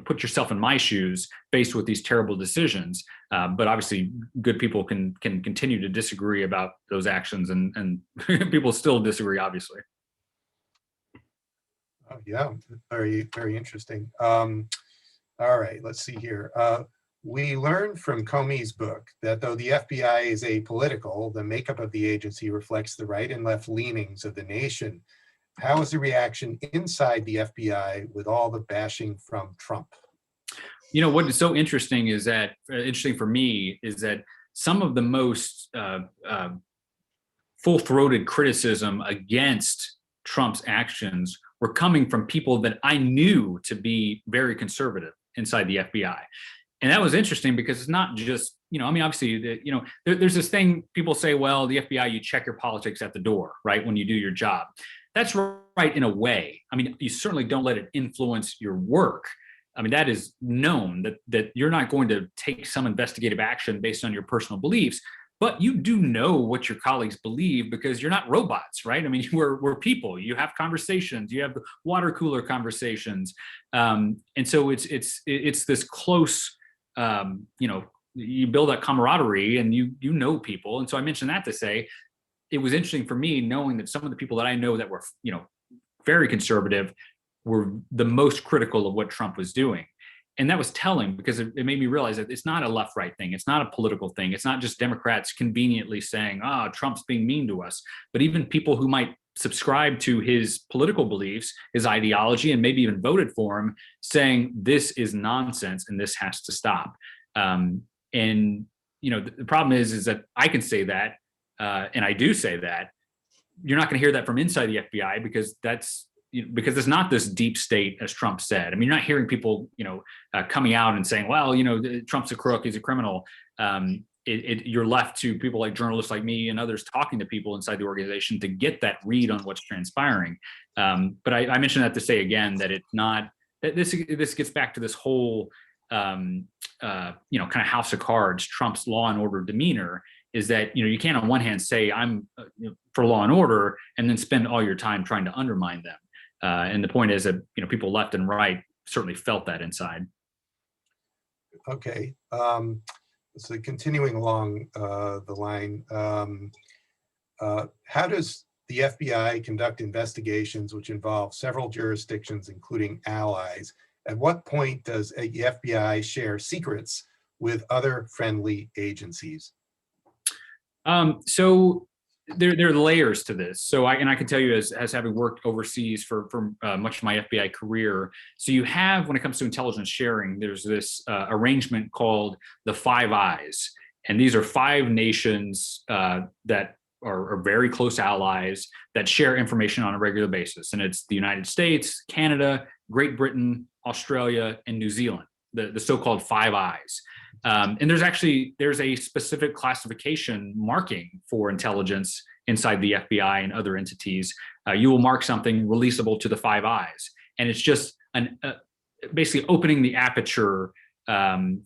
put yourself in my shoes faced with these terrible decisions. But obviously good people can continue to disagree about those actions, and people still disagree, obviously. Oh, yeah, very, very interesting. All right, let's see here. We learned from Comey's book that though the FBI is apolitical, the makeup of the agency reflects the right and left leanings of the nation. How is the reaction inside the FBI with all the bashing from Trump? What is so interesting is that, interesting for me, is that some of the most full-throated criticism against Trump's actions were coming from people that I knew to be very conservative inside the FBI. And that was interesting because it's not just, obviously, there's this thing people say, well, the FBI, you check your politics at the door, right, when you do your job. That's right in a way. You certainly don't let it influence your work. That is known that you're not going to take some investigative action based on your personal beliefs, but you do know what your colleagues believe because you're not robots, right? We're people. You have conversations. You have water cooler conversations, and so it's this close. You build that camaraderie, and you know people. And so I mentioned that to say, it was interesting for me knowing that some of the people that I know that were, very conservative were the most critical of what Trump was doing. And that was telling because it made me realize that it's not a left-right thing. It's not a political thing. It's not just Democrats conveniently saying, Trump's being mean to us, but even people who might subscribe to his political beliefs, his ideology, and maybe even voted for him, saying this is nonsense and this has to stop. And, the problem is that I can say that, and I do say that. You're not going to hear that from inside the FBI because because it's not this deep state as Trump said. You're not hearing people, coming out and saying, well, Trump's a crook, he's a criminal. You're left to people like journalists like me and others talking to people inside the organization to get that read on what's transpiring. But I mentioned that to say again that it's not that this gets back to this whole kind of house of cards, Trump's law and order demeanor. Is that you can't on one hand say I'm for law and order and then spend all your time trying to undermine them. And the point is that people left and right certainly felt that inside. Okay, so continuing along the line, how does the FBI conduct investigations which involve several jurisdictions, including allies? At what point does the FBI share secrets with other friendly agencies? So there are layers to this. So I can tell you as having worked overseas for much of my FBI career. So you have, when it comes to intelligence sharing, there's this arrangement called the Five Eyes. And these are 5 nations that are very close allies that share information on a regular basis. And it's the United States, Canada, Great Britain, Australia, and New Zealand, the so-called Five Eyes. And there's a specific classification marking for intelligence inside the FBI and other entities. You will mark something releasable to the Five Eyes. And it's just basically opening the aperture. And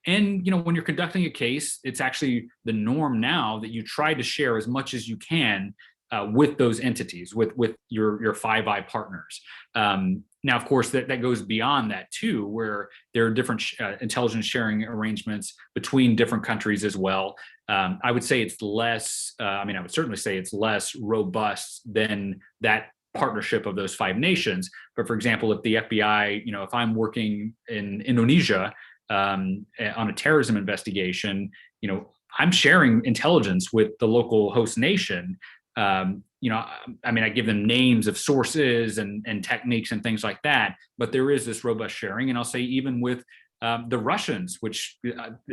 when you're conducting a case, it's actually the norm now that you try to share as much as you can with those entities, with your Five Eye partners. Now, of course, that goes beyond that too, where there are different intelligence sharing arrangements between different countries as well. I would say it's less. I would certainly say it's less robust than that partnership of those five nations. But for example, if the FBI, if I'm working in Indonesia on a terrorism investigation, I'm sharing intelligence with the local host nation. I give them names of sources and techniques and things like that, but there is this robust sharing. And I'll say even with the Russians, which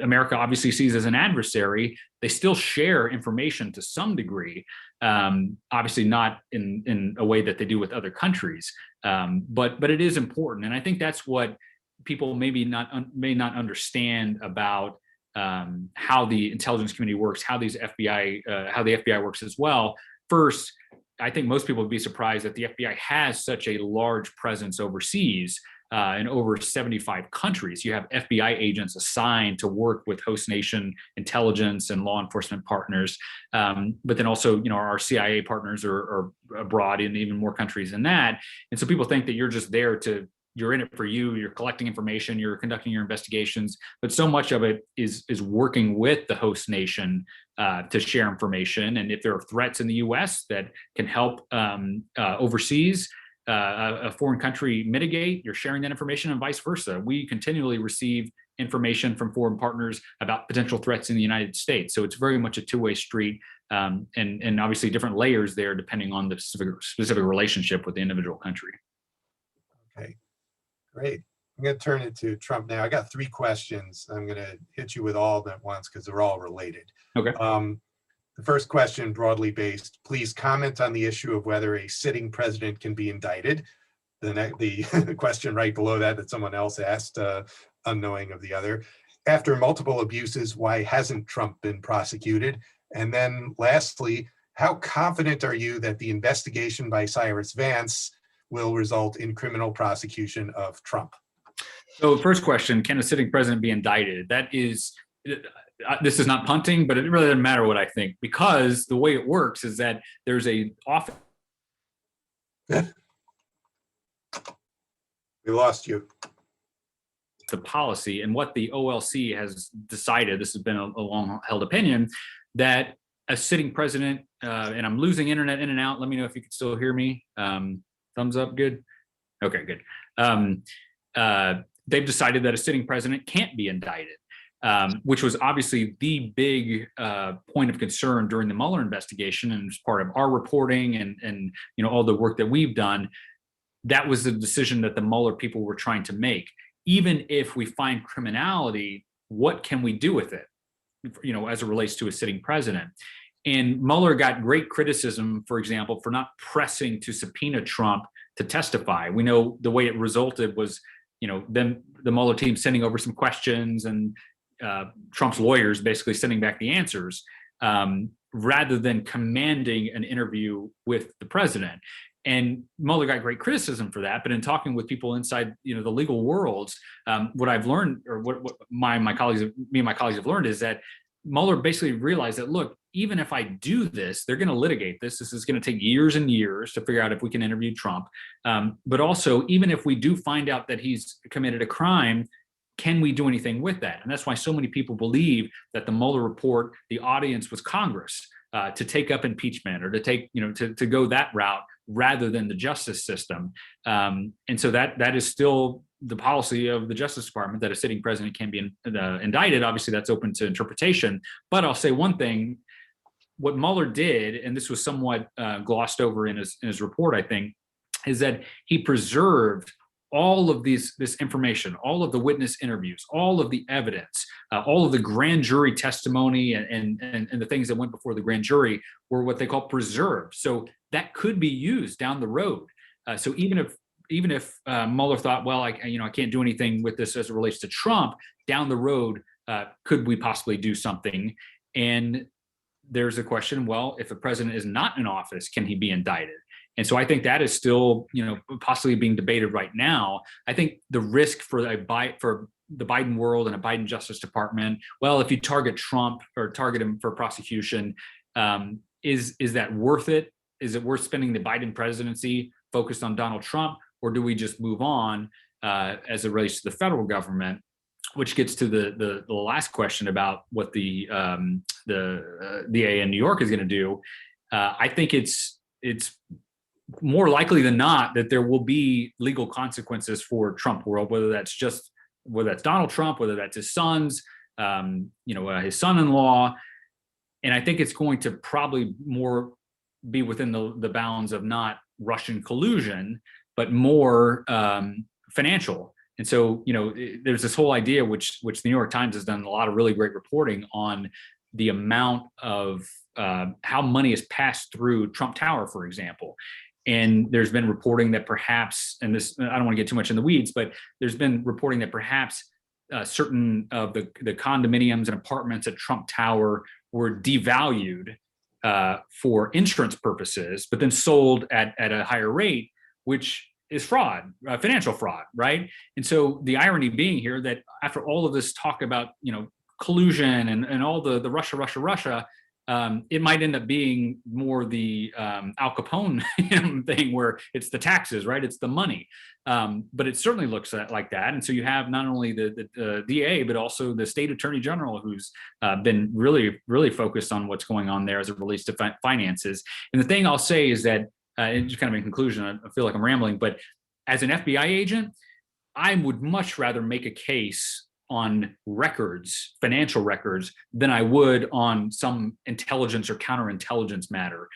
America obviously sees as an adversary, they still share information to some degree, obviously not in a way that they do with other countries, but it is important. And I think that's what people may not understand about how the intelligence community works, how the FBI works as well. First, I think most people would be surprised that the FBI has such a large presence overseas in over 75 countries. You have FBI agents assigned to work with host nation intelligence and law enforcement partners. But then also, our CIA partners are abroad in even more countries than that. And so people think that you're just there you're in it for you're collecting information, you're conducting your investigations, but so much of it is working with the host nation to share information. And if there are threats in the US that can help overseas, a foreign country mitigate, you're sharing that information, and vice versa. We continually receive information from foreign partners about potential threats in the United States. So it's very much a two-way street, and obviously different layers there depending on the specific relationship with the individual country. Okay, great. I'm going to turn it to Trump now. I got 3 questions. I'm going to hit you with all of them at once because they're all related. Okay. The first question, broadly based, please comment on the issue of whether a sitting president can be indicted. The question right below that someone else asked, unknowing of the other. After multiple abuses, why hasn't Trump been prosecuted? And then lastly, how confident are you that the investigation by Cyrus Vance will result in criminal prosecution of Trump? So first question, can a sitting president be indicted? This is not punting, but it really doesn't matter what I think, because the way it works is that there's a office. We lost you. The policy and what the OLC has decided, this has been a long held opinion, that a sitting president, and I'm losing internet in and out. Let me know if you can still hear me. Thumbs up, good. Okay, good. They've decided that a sitting president can't be indicted. Which was obviously the big point of concern during the Mueller investigation, and as part of our reporting and all the work that we've done. That was the decision that the Mueller people were trying to make. Even if we find criminality, what can we do with it? As it relates to a sitting president. And Mueller got great criticism, for example, for not pressing to subpoena Trump to testify. We know the way it resulted was, them, the Mueller team sending over some questions and Trump's lawyers basically sending back the answers rather than commanding an interview with the president. And Mueller got great criticism for that. But in talking with people inside, the legal worlds, what I've learned, or what me and my colleagues have learned, is that Mueller basically realized that, look, even if I do this, they're going to litigate this. This is going to take years and years to figure out if we can interview Trump. But also, even if we do find out that he's committed a crime, can we do anything with that? And that's why so many people believe that the Mueller report, the audience was Congress to take up impeachment or to take, to go that route rather than the justice system. And so that is still the policy of the Justice Department, that a sitting president can be indicted. Obviously, that's open to interpretation. But I'll say one thing: what Mueller did, and this was somewhat glossed over in his report, I think, is that he preserved all of this information, all of the witness interviews, all of the evidence, all of the grand jury testimony and the things that went before the grand jury were what they call preserved. So that could be used down the road. So even if Mueller thought, well, I can't do anything with this as it relates to Trump, down the road, could we possibly do something? And there's a question, well, if a president is not in office, can he be indicted? And so I think that is still, possibly being debated right now. I think the risk for the Biden world and a Biden Justice Department, well, if you target Trump or target him for prosecution, is that worth it? Is it worth spending the Biden presidency focused on Donald Trump, or do we just move on as it relates to the federal government? Which gets to the last question about what the DA in New York is going to do. I think it's more likely than not that there will be legal consequences for Trump world, whether that's Donald Trump, whether that's his sons, his son-in-law. And I think it's going to probably more be within the bounds of not Russian collusion, but more financial. And so, there's this whole idea, which the New York Times has done a lot of really great reporting on, the amount of how money is passed through Trump Tower, for example. And there's been reporting that perhaps, and this, I don't want to get too much in the weeds, but there's been reporting that perhaps certain of the condominiums and apartments at Trump Tower were devalued for insurance purposes, but then sold at a higher rate, which is fraud, financial fraud, right? And so the irony being here that after all of this talk about, collusion and all the Russia, it might end up being more the Al Capone thing, where it's the taxes, right? It's the money. But it certainly looks like that. And so you have not only the DA, but also the state attorney general, who's been really, really focused on what's going on there as it relates to finances. And the thing I'll say is that, and just kind of in conclusion, I feel like I'm rambling, but as an FBI agent, I would much rather make a case on records, financial records, than I would on some intelligence or counterintelligence matter,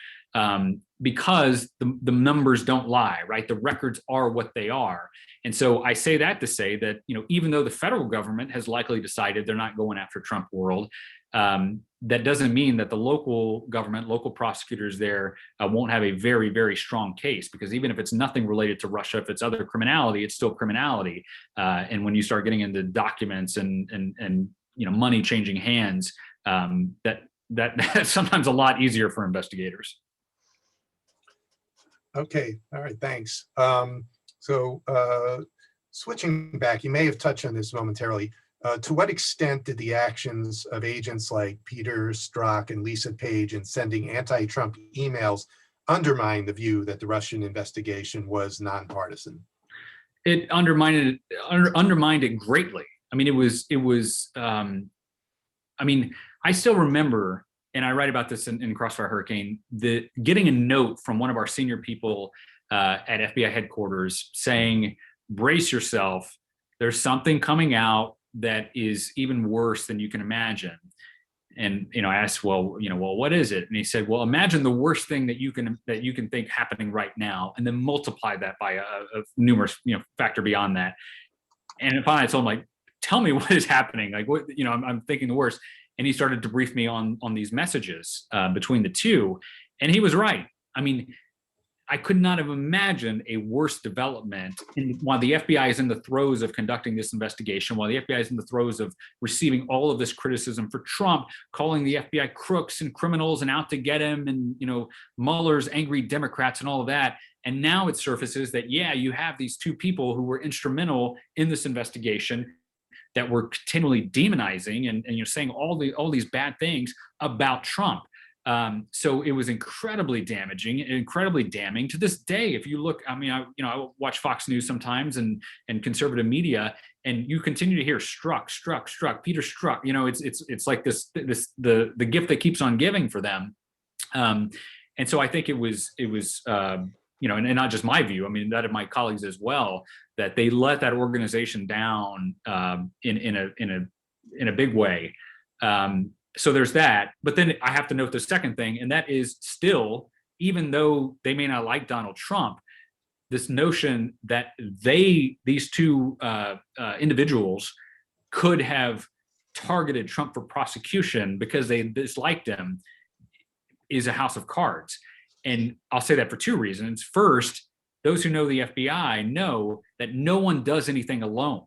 because the numbers don't lie, right? The records are what they are. And so I say that to say that, even though the federal government has likely decided they're not going after Trump world, that doesn't mean that the local government, local prosecutors there won't have a very, very strong case, because even if it's nothing related to Russia, if it's other criminality, it's still criminality. And when you start getting into documents and money changing hands, that's sometimes a lot easier for investigators. Okay, all right, thanks. So switching back, you may have touched on this momentarily. To what extent did the actions of agents like Peter Strzok and Lisa Page in sending anti-Trump emails undermine the view that the Russian investigation was nonpartisan? It undermined it greatly. I mean, I still remember, and I write about this in Crossfire Hurricane, getting a note from one of our senior people at FBI headquarters saying, brace yourself, there's something coming out that is even worse than you can imagine. And I asked, well, what is it? And he said, well, imagine the worst thing that you can think happening right now, and then multiply that by a numerous factor beyond that. And finally, I told him, like, tell me what is happening. Like, what I'm thinking the worst. And he started to brief me on these messages between the two, and he was right. I mean, I could not have imagined a worse development while the FBI is in the throes of conducting this investigation, while the FBI is in the throes of receiving all of this criticism for Trump, calling the FBI crooks and criminals and out to get him, and Mueller's angry Democrats and all of that. And now it surfaces that, yeah, you have these two people who were instrumental in this investigation that were continually demonizing and saying all these bad things about Trump. So it was incredibly damaging, incredibly damning to this day. If you look, I watch Fox News sometimes and conservative media, and you continue to hear Strzok, Peter Strzok. It's like the gift that keeps on giving for them. And so I think it was and not just my view. I mean, that of my colleagues as well, that they let that organization down in a big way. So there's that. But then I have to note the second thing, and that is still, even though they may not like Donald Trump, this notion that these two individuals could have targeted Trump for prosecution because they disliked him is a house of cards. And I'll say that for two reasons. First, those who know the FBI know that no one does anything alone.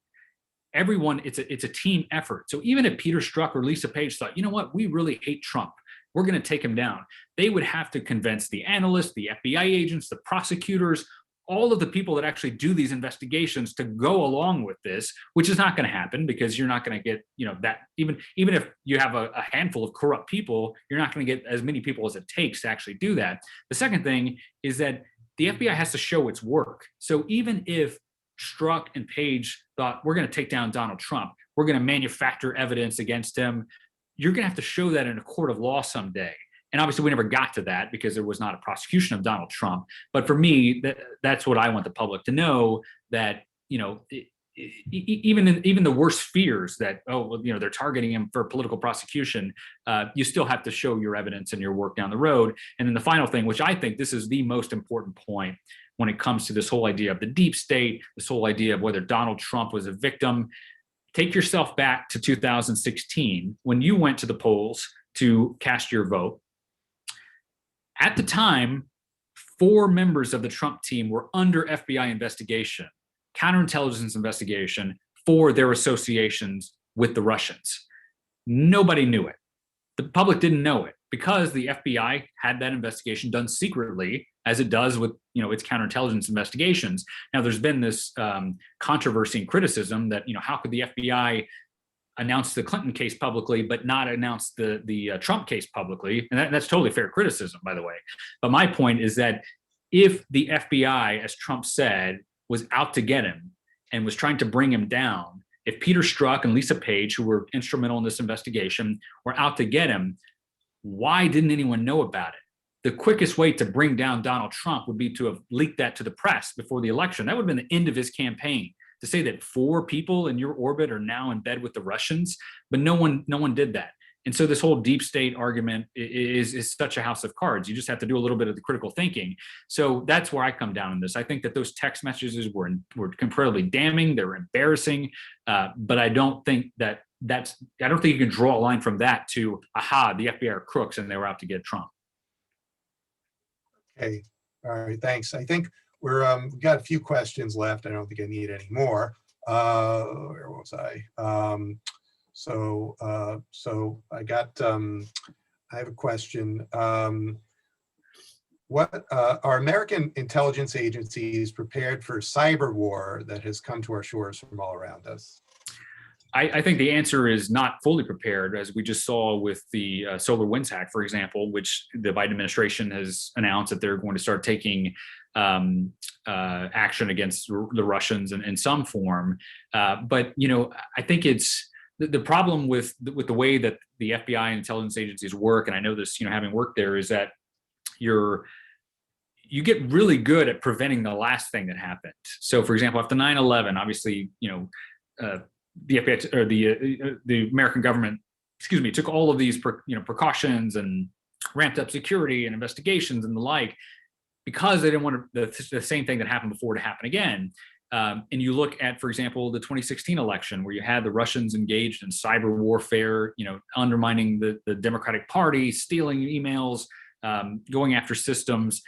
Everyone, it's a team effort. So even if Peter Strzok or Lisa Page thought, you know what, we really hate Trump, we're going to take him down, they would have to convince the analysts, the FBI agents, the prosecutors, all of the people that actually do these investigations to go along with this, which is not going to happen because you're not going to get, that even if you have a handful of corrupt people, you're not going to get as many people as it takes to actually do that. The second thing is that the FBI has to show its work. So even if Strzok and Page thought, we're going to take down Donald Trump, we're going to manufacture evidence against him, you're going to have to show that in a court of law someday. And obviously we never got to that because there was not a prosecution of Donald Trump. But for me, that's what I want the public to know, that, even the worst fears that, they're targeting him for political prosecution, you still have to show your evidence and your work down the road. And then the final thing, which I think this is the most important point when it comes to this whole idea of the deep state, this whole idea of whether Donald Trump was a victim. Take yourself back to 2016 when you went to the polls to cast your vote. At the time, 4 members of the Trump team were under FBI investigation, counterintelligence investigation, for their associations with the Russians. Nobody knew it. The public didn't know it because the FBI had that investigation done secretly, as it does with its counterintelligence investigations. Now, there's been this controversy and criticism that how could the FBI announce the Clinton case publicly, but not announce the Trump case publicly. And that's totally fair criticism, by the way. But my point is that if the FBI, as Trump said, was out to get him and was trying to bring him down, if Peter Strzok and Lisa Page, who were instrumental in this investigation, were out to get him, why didn't anyone know about it? The quickest way to bring down Donald Trump would be to have leaked that to the press before the election. That would have been the end of his campaign. To say that 4 people in your orbit are now in bed with the Russians, but no one did that. And so this whole deep state argument is such a house of cards. You just have to do a little bit of the critical thinking. So that's where I come down on this. I think that those text messages were incredibly damning. They were embarrassing, but I don't think I don't think you can draw a line from that to, aha, the FBI are crooks and they were out to get Trump. Okay, all right, thanks. I think we've got a few questions left. I don't think I need any more. Where was I? So I have a question. What are American intelligence agencies prepared for cyber war that has come to our shores from all around us? I think the answer is not fully prepared, as we just saw with the SolarWinds hack, for example, which the Biden administration has announced that they're going to start taking action against the Russians in some form. But I think it's the problem with the way that the FBI and intelligence agencies work, and I know this, having worked there, is that you get really good at preventing the last thing that happened. So, for example, after 9/11, obviously, the FBI or the American government, took all of these precautions and ramped up security and investigations and the like, because they didn't want the same thing that happened before to happen again. And you look at, for example, the 2016 election, where you had the Russians engaged in cyber warfare, undermining the Democratic Party, stealing emails, going after systems.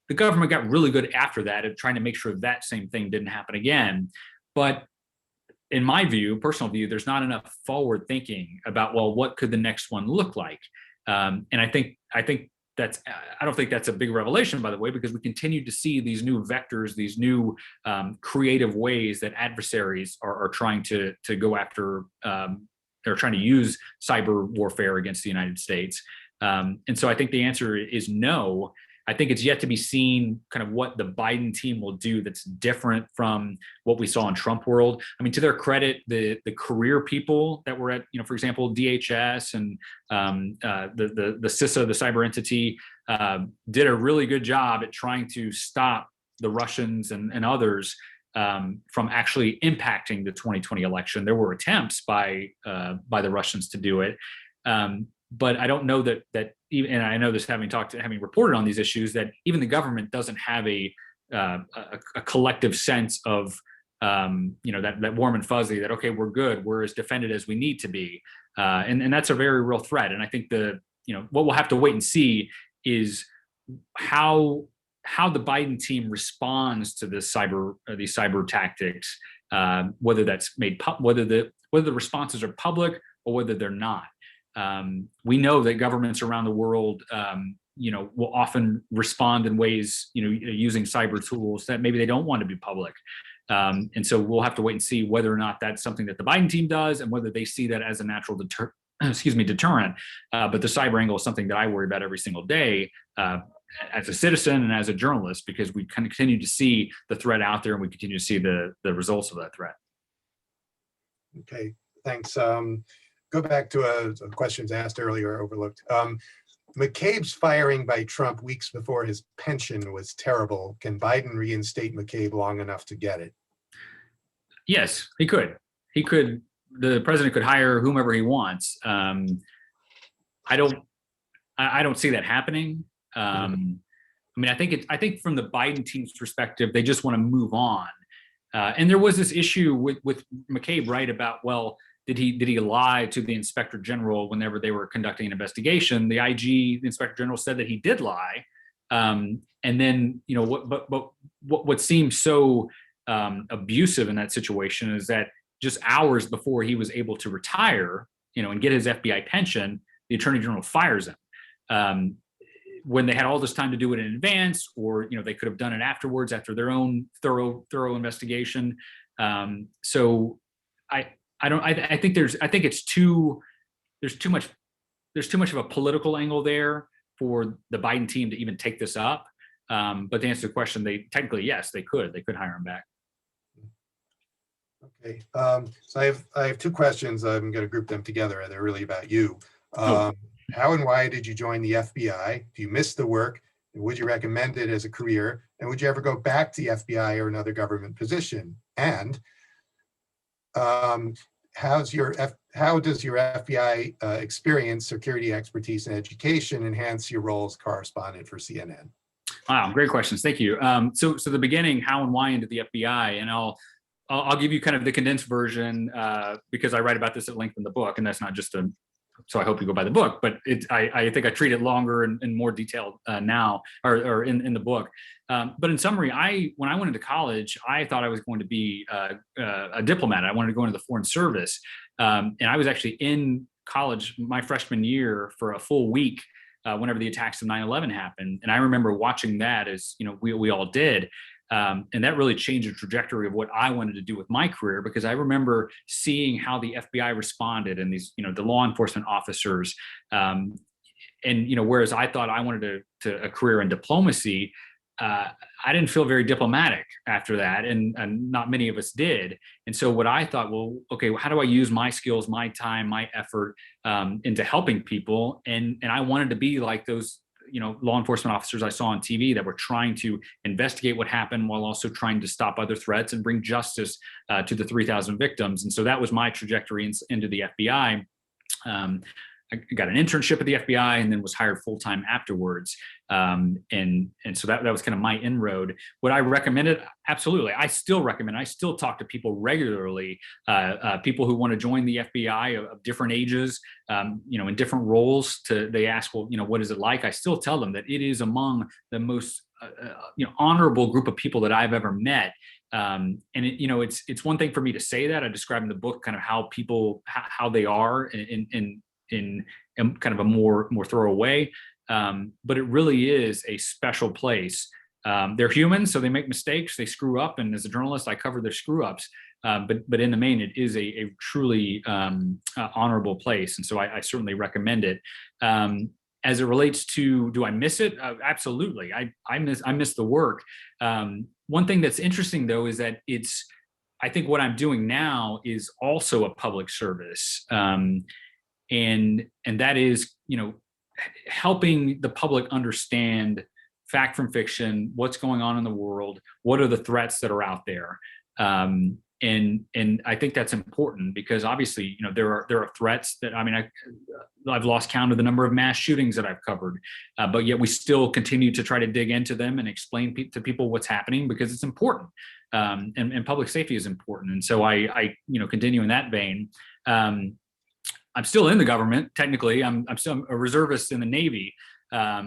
The government got really good after that at trying to make sure that same thing didn't happen again. But in my view, personal view, there's not enough forward thinking about, well, what could the next one look like? And I don't think that's a big revelation, by the way, because we continue to see these new vectors, these new creative ways that adversaries are trying to go after, they're trying to use cyber warfare against the United States. And so I think the answer is no. I think it's yet to be seen kind of what the Biden team will do that's different from what we saw in Trump world. I mean, to their credit, the career people that were at, for example, DHS and the CISA, the cyber entity, did a really good job at trying to stop the Russians and others from actually impacting the 2020 election. There were attempts by the Russians to do it. But I don't know that even, and I know this having reported on these issues, that even the government doesn't have a a collective sense of that warm and fuzzy, that okay, we're good, we're as defended as we need to be, and that's a very real threat. And I think what we'll have to wait and see is how the Biden team responds to these cyber tactics, whether that's whether the responses are public or whether they're not. We know that governments around the world, will often respond in ways, using cyber tools that maybe they don't want to be public. And so we'll have to wait and see whether or not that's something that the Biden team does, and whether they see that as a natural deterrent. But the cyber angle is something that I worry about every single day, as a citizen and as a journalist, because we continue to see the threat out there, and we continue to see the results of that threat. Okay, thanks. Go back to questions asked earlier, overlooked. McCabe's firing by Trump weeks before his pension was terrible. Can Biden reinstate McCabe long enough to get it? Yes, he could. The president could hire whomever he wants. I don't see that happening. I think from the Biden team's perspective, they just want to move on. And there was this issue with McCabe, right, about, well, did he lie to the inspector general whenever they were conducting an investigation? The IG, the inspector general, said that he did lie. And then, what seems so abusive in that situation is that just hours before he was able to retire, and get his FBI pension, the attorney general fires him. When they had all this time to do it in advance, or they could have done it afterwards after their own thorough investigation. So I think there's too much of a political angle there for the Biden team to even take this up. But to answer the question, yes, they could hire him back. Okay, so I have two questions. I'm going to group them together. They're really about you. How and why did you join the FBI? Do you miss the work? And would you recommend it as a career? And would you ever go back to the FBI or another government position? And how does your FBI experience, security expertise, and education enhance your role as correspondent for CNN? Wow, great questions. Thank you. So the beginning, how and why into the FBI, and I'll give you kind of the condensed version, because I write about this at length in the book, and that's not just so I hope you go buy the book, but I think I treat it longer and more detailed now, or in the book. But in summary, when I went into college, I thought I was going to be a diplomat. I wanted to go into the Foreign Service. And I was actually in college my freshman year for a full week whenever the attacks of 9/11 happened. And I remember watching that, as we all did. And that really changed the trajectory of what I wanted to do with my career, because I remember seeing how the FBI responded, and these, the law enforcement officers. And whereas I thought I wanted a career in diplomacy, I didn't feel very diplomatic after that, and not many of us did. And so what I thought, well, okay, how do I use my skills, my time, my effort into helping people? And I wanted to be like those law enforcement officers I saw on TV that were trying to investigate what happened while also trying to stop other threats and bring justice to the 3,000 victims. And so that was my trajectory into the FBI. I got an internship at the FBI and then was hired full-time afterwards. And so that was kind of my inroad. Would I recommend it? Absolutely. I still recommend. I still talk to people regularly, people who want to join the FBI of different ages, in different roles. They ask, well, what is it like? I still tell them that it is among the most honorable group of people that I've ever met. And it's one thing for me to say that. I describe in the book kind of how people, how they are in kind of a more thorough way. But it really is a special place. They're human, so they make mistakes, they screw up. And as a journalist, I cover their screw ups. But in the main, it is a truly honorable place. And so I certainly recommend it. As it relates to, do I miss it? Absolutely. I miss the work. One thing that's interesting, though, is that I think what I'm doing now is also a public service. And that is, helping the public understand fact from fiction, what's going on in the world, what are the threats that are out there. and I think that's important because obviously, there are threats that, I mean, I've lost count of the number of mass shootings that I've covered, but yet we still continue to try to dig into them and explain to people what's happening because it's important, and public safety is important. And so I continue in that vein. I'm still in the government technically. I'm still a reservist in the Navy.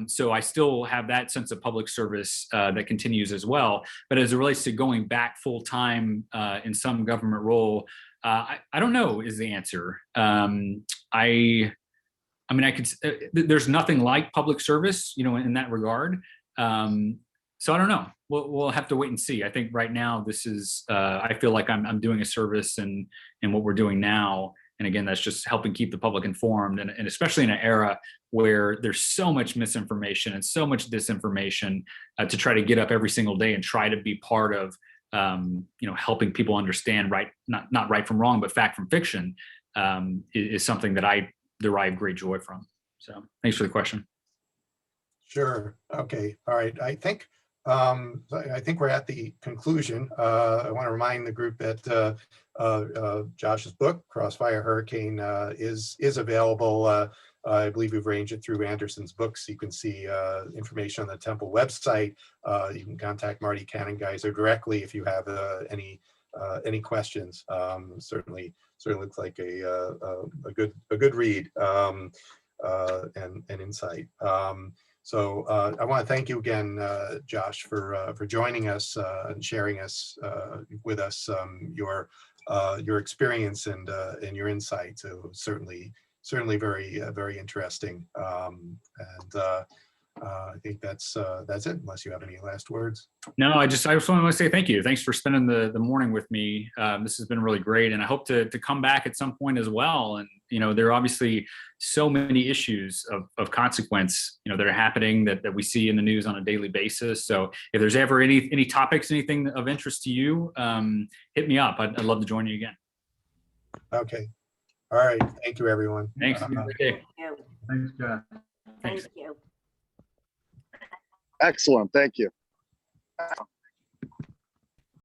So I still have that sense of public service that continues as well. But as it relates to going back full time in some government role, I don't know is the answer. I mean, there's nothing like public service, in that regard. So I don't know. We'll have to wait and see. I think right now this is. I feel like I'm doing a service in what we're doing now. And again, that's just helping keep the public informed, and especially in an era where there's so much misinformation and so much disinformation, to try to get up every single day and try to be part of, helping people understand not right from wrong, but fact from fiction, is something that I derive great joy from. So thanks for the question. Sure. Okay. All right. I think we're at the conclusion. I want to remind the group that Josh's book, Crossfire Hurricane, is available. I believe we've arranged it through Anderson's Books. You can see information on the Temple website. You can contact Marty Cannon-Geyser directly if you have any questions. Certainly looks like a good read, and insight. So I want to thank you again, Josh, for joining us and sharing with us your experience and your insights. It was certainly very interesting. I think that's it, unless you have any last words. No, I just want to say thank you. Thanks for spending the morning with me. This has been really great, and I hope to come back at some point as well. And there are obviously so many issues of consequence, that are happening that we see in the news on a daily basis. So if there's ever any topics, anything of interest to you, hit me up. I'd love to join you again. Okay. All right. Thank you, everyone. Thanks. Okay. Thanks, John. Thanks. Thank you. Excellent. Thank you.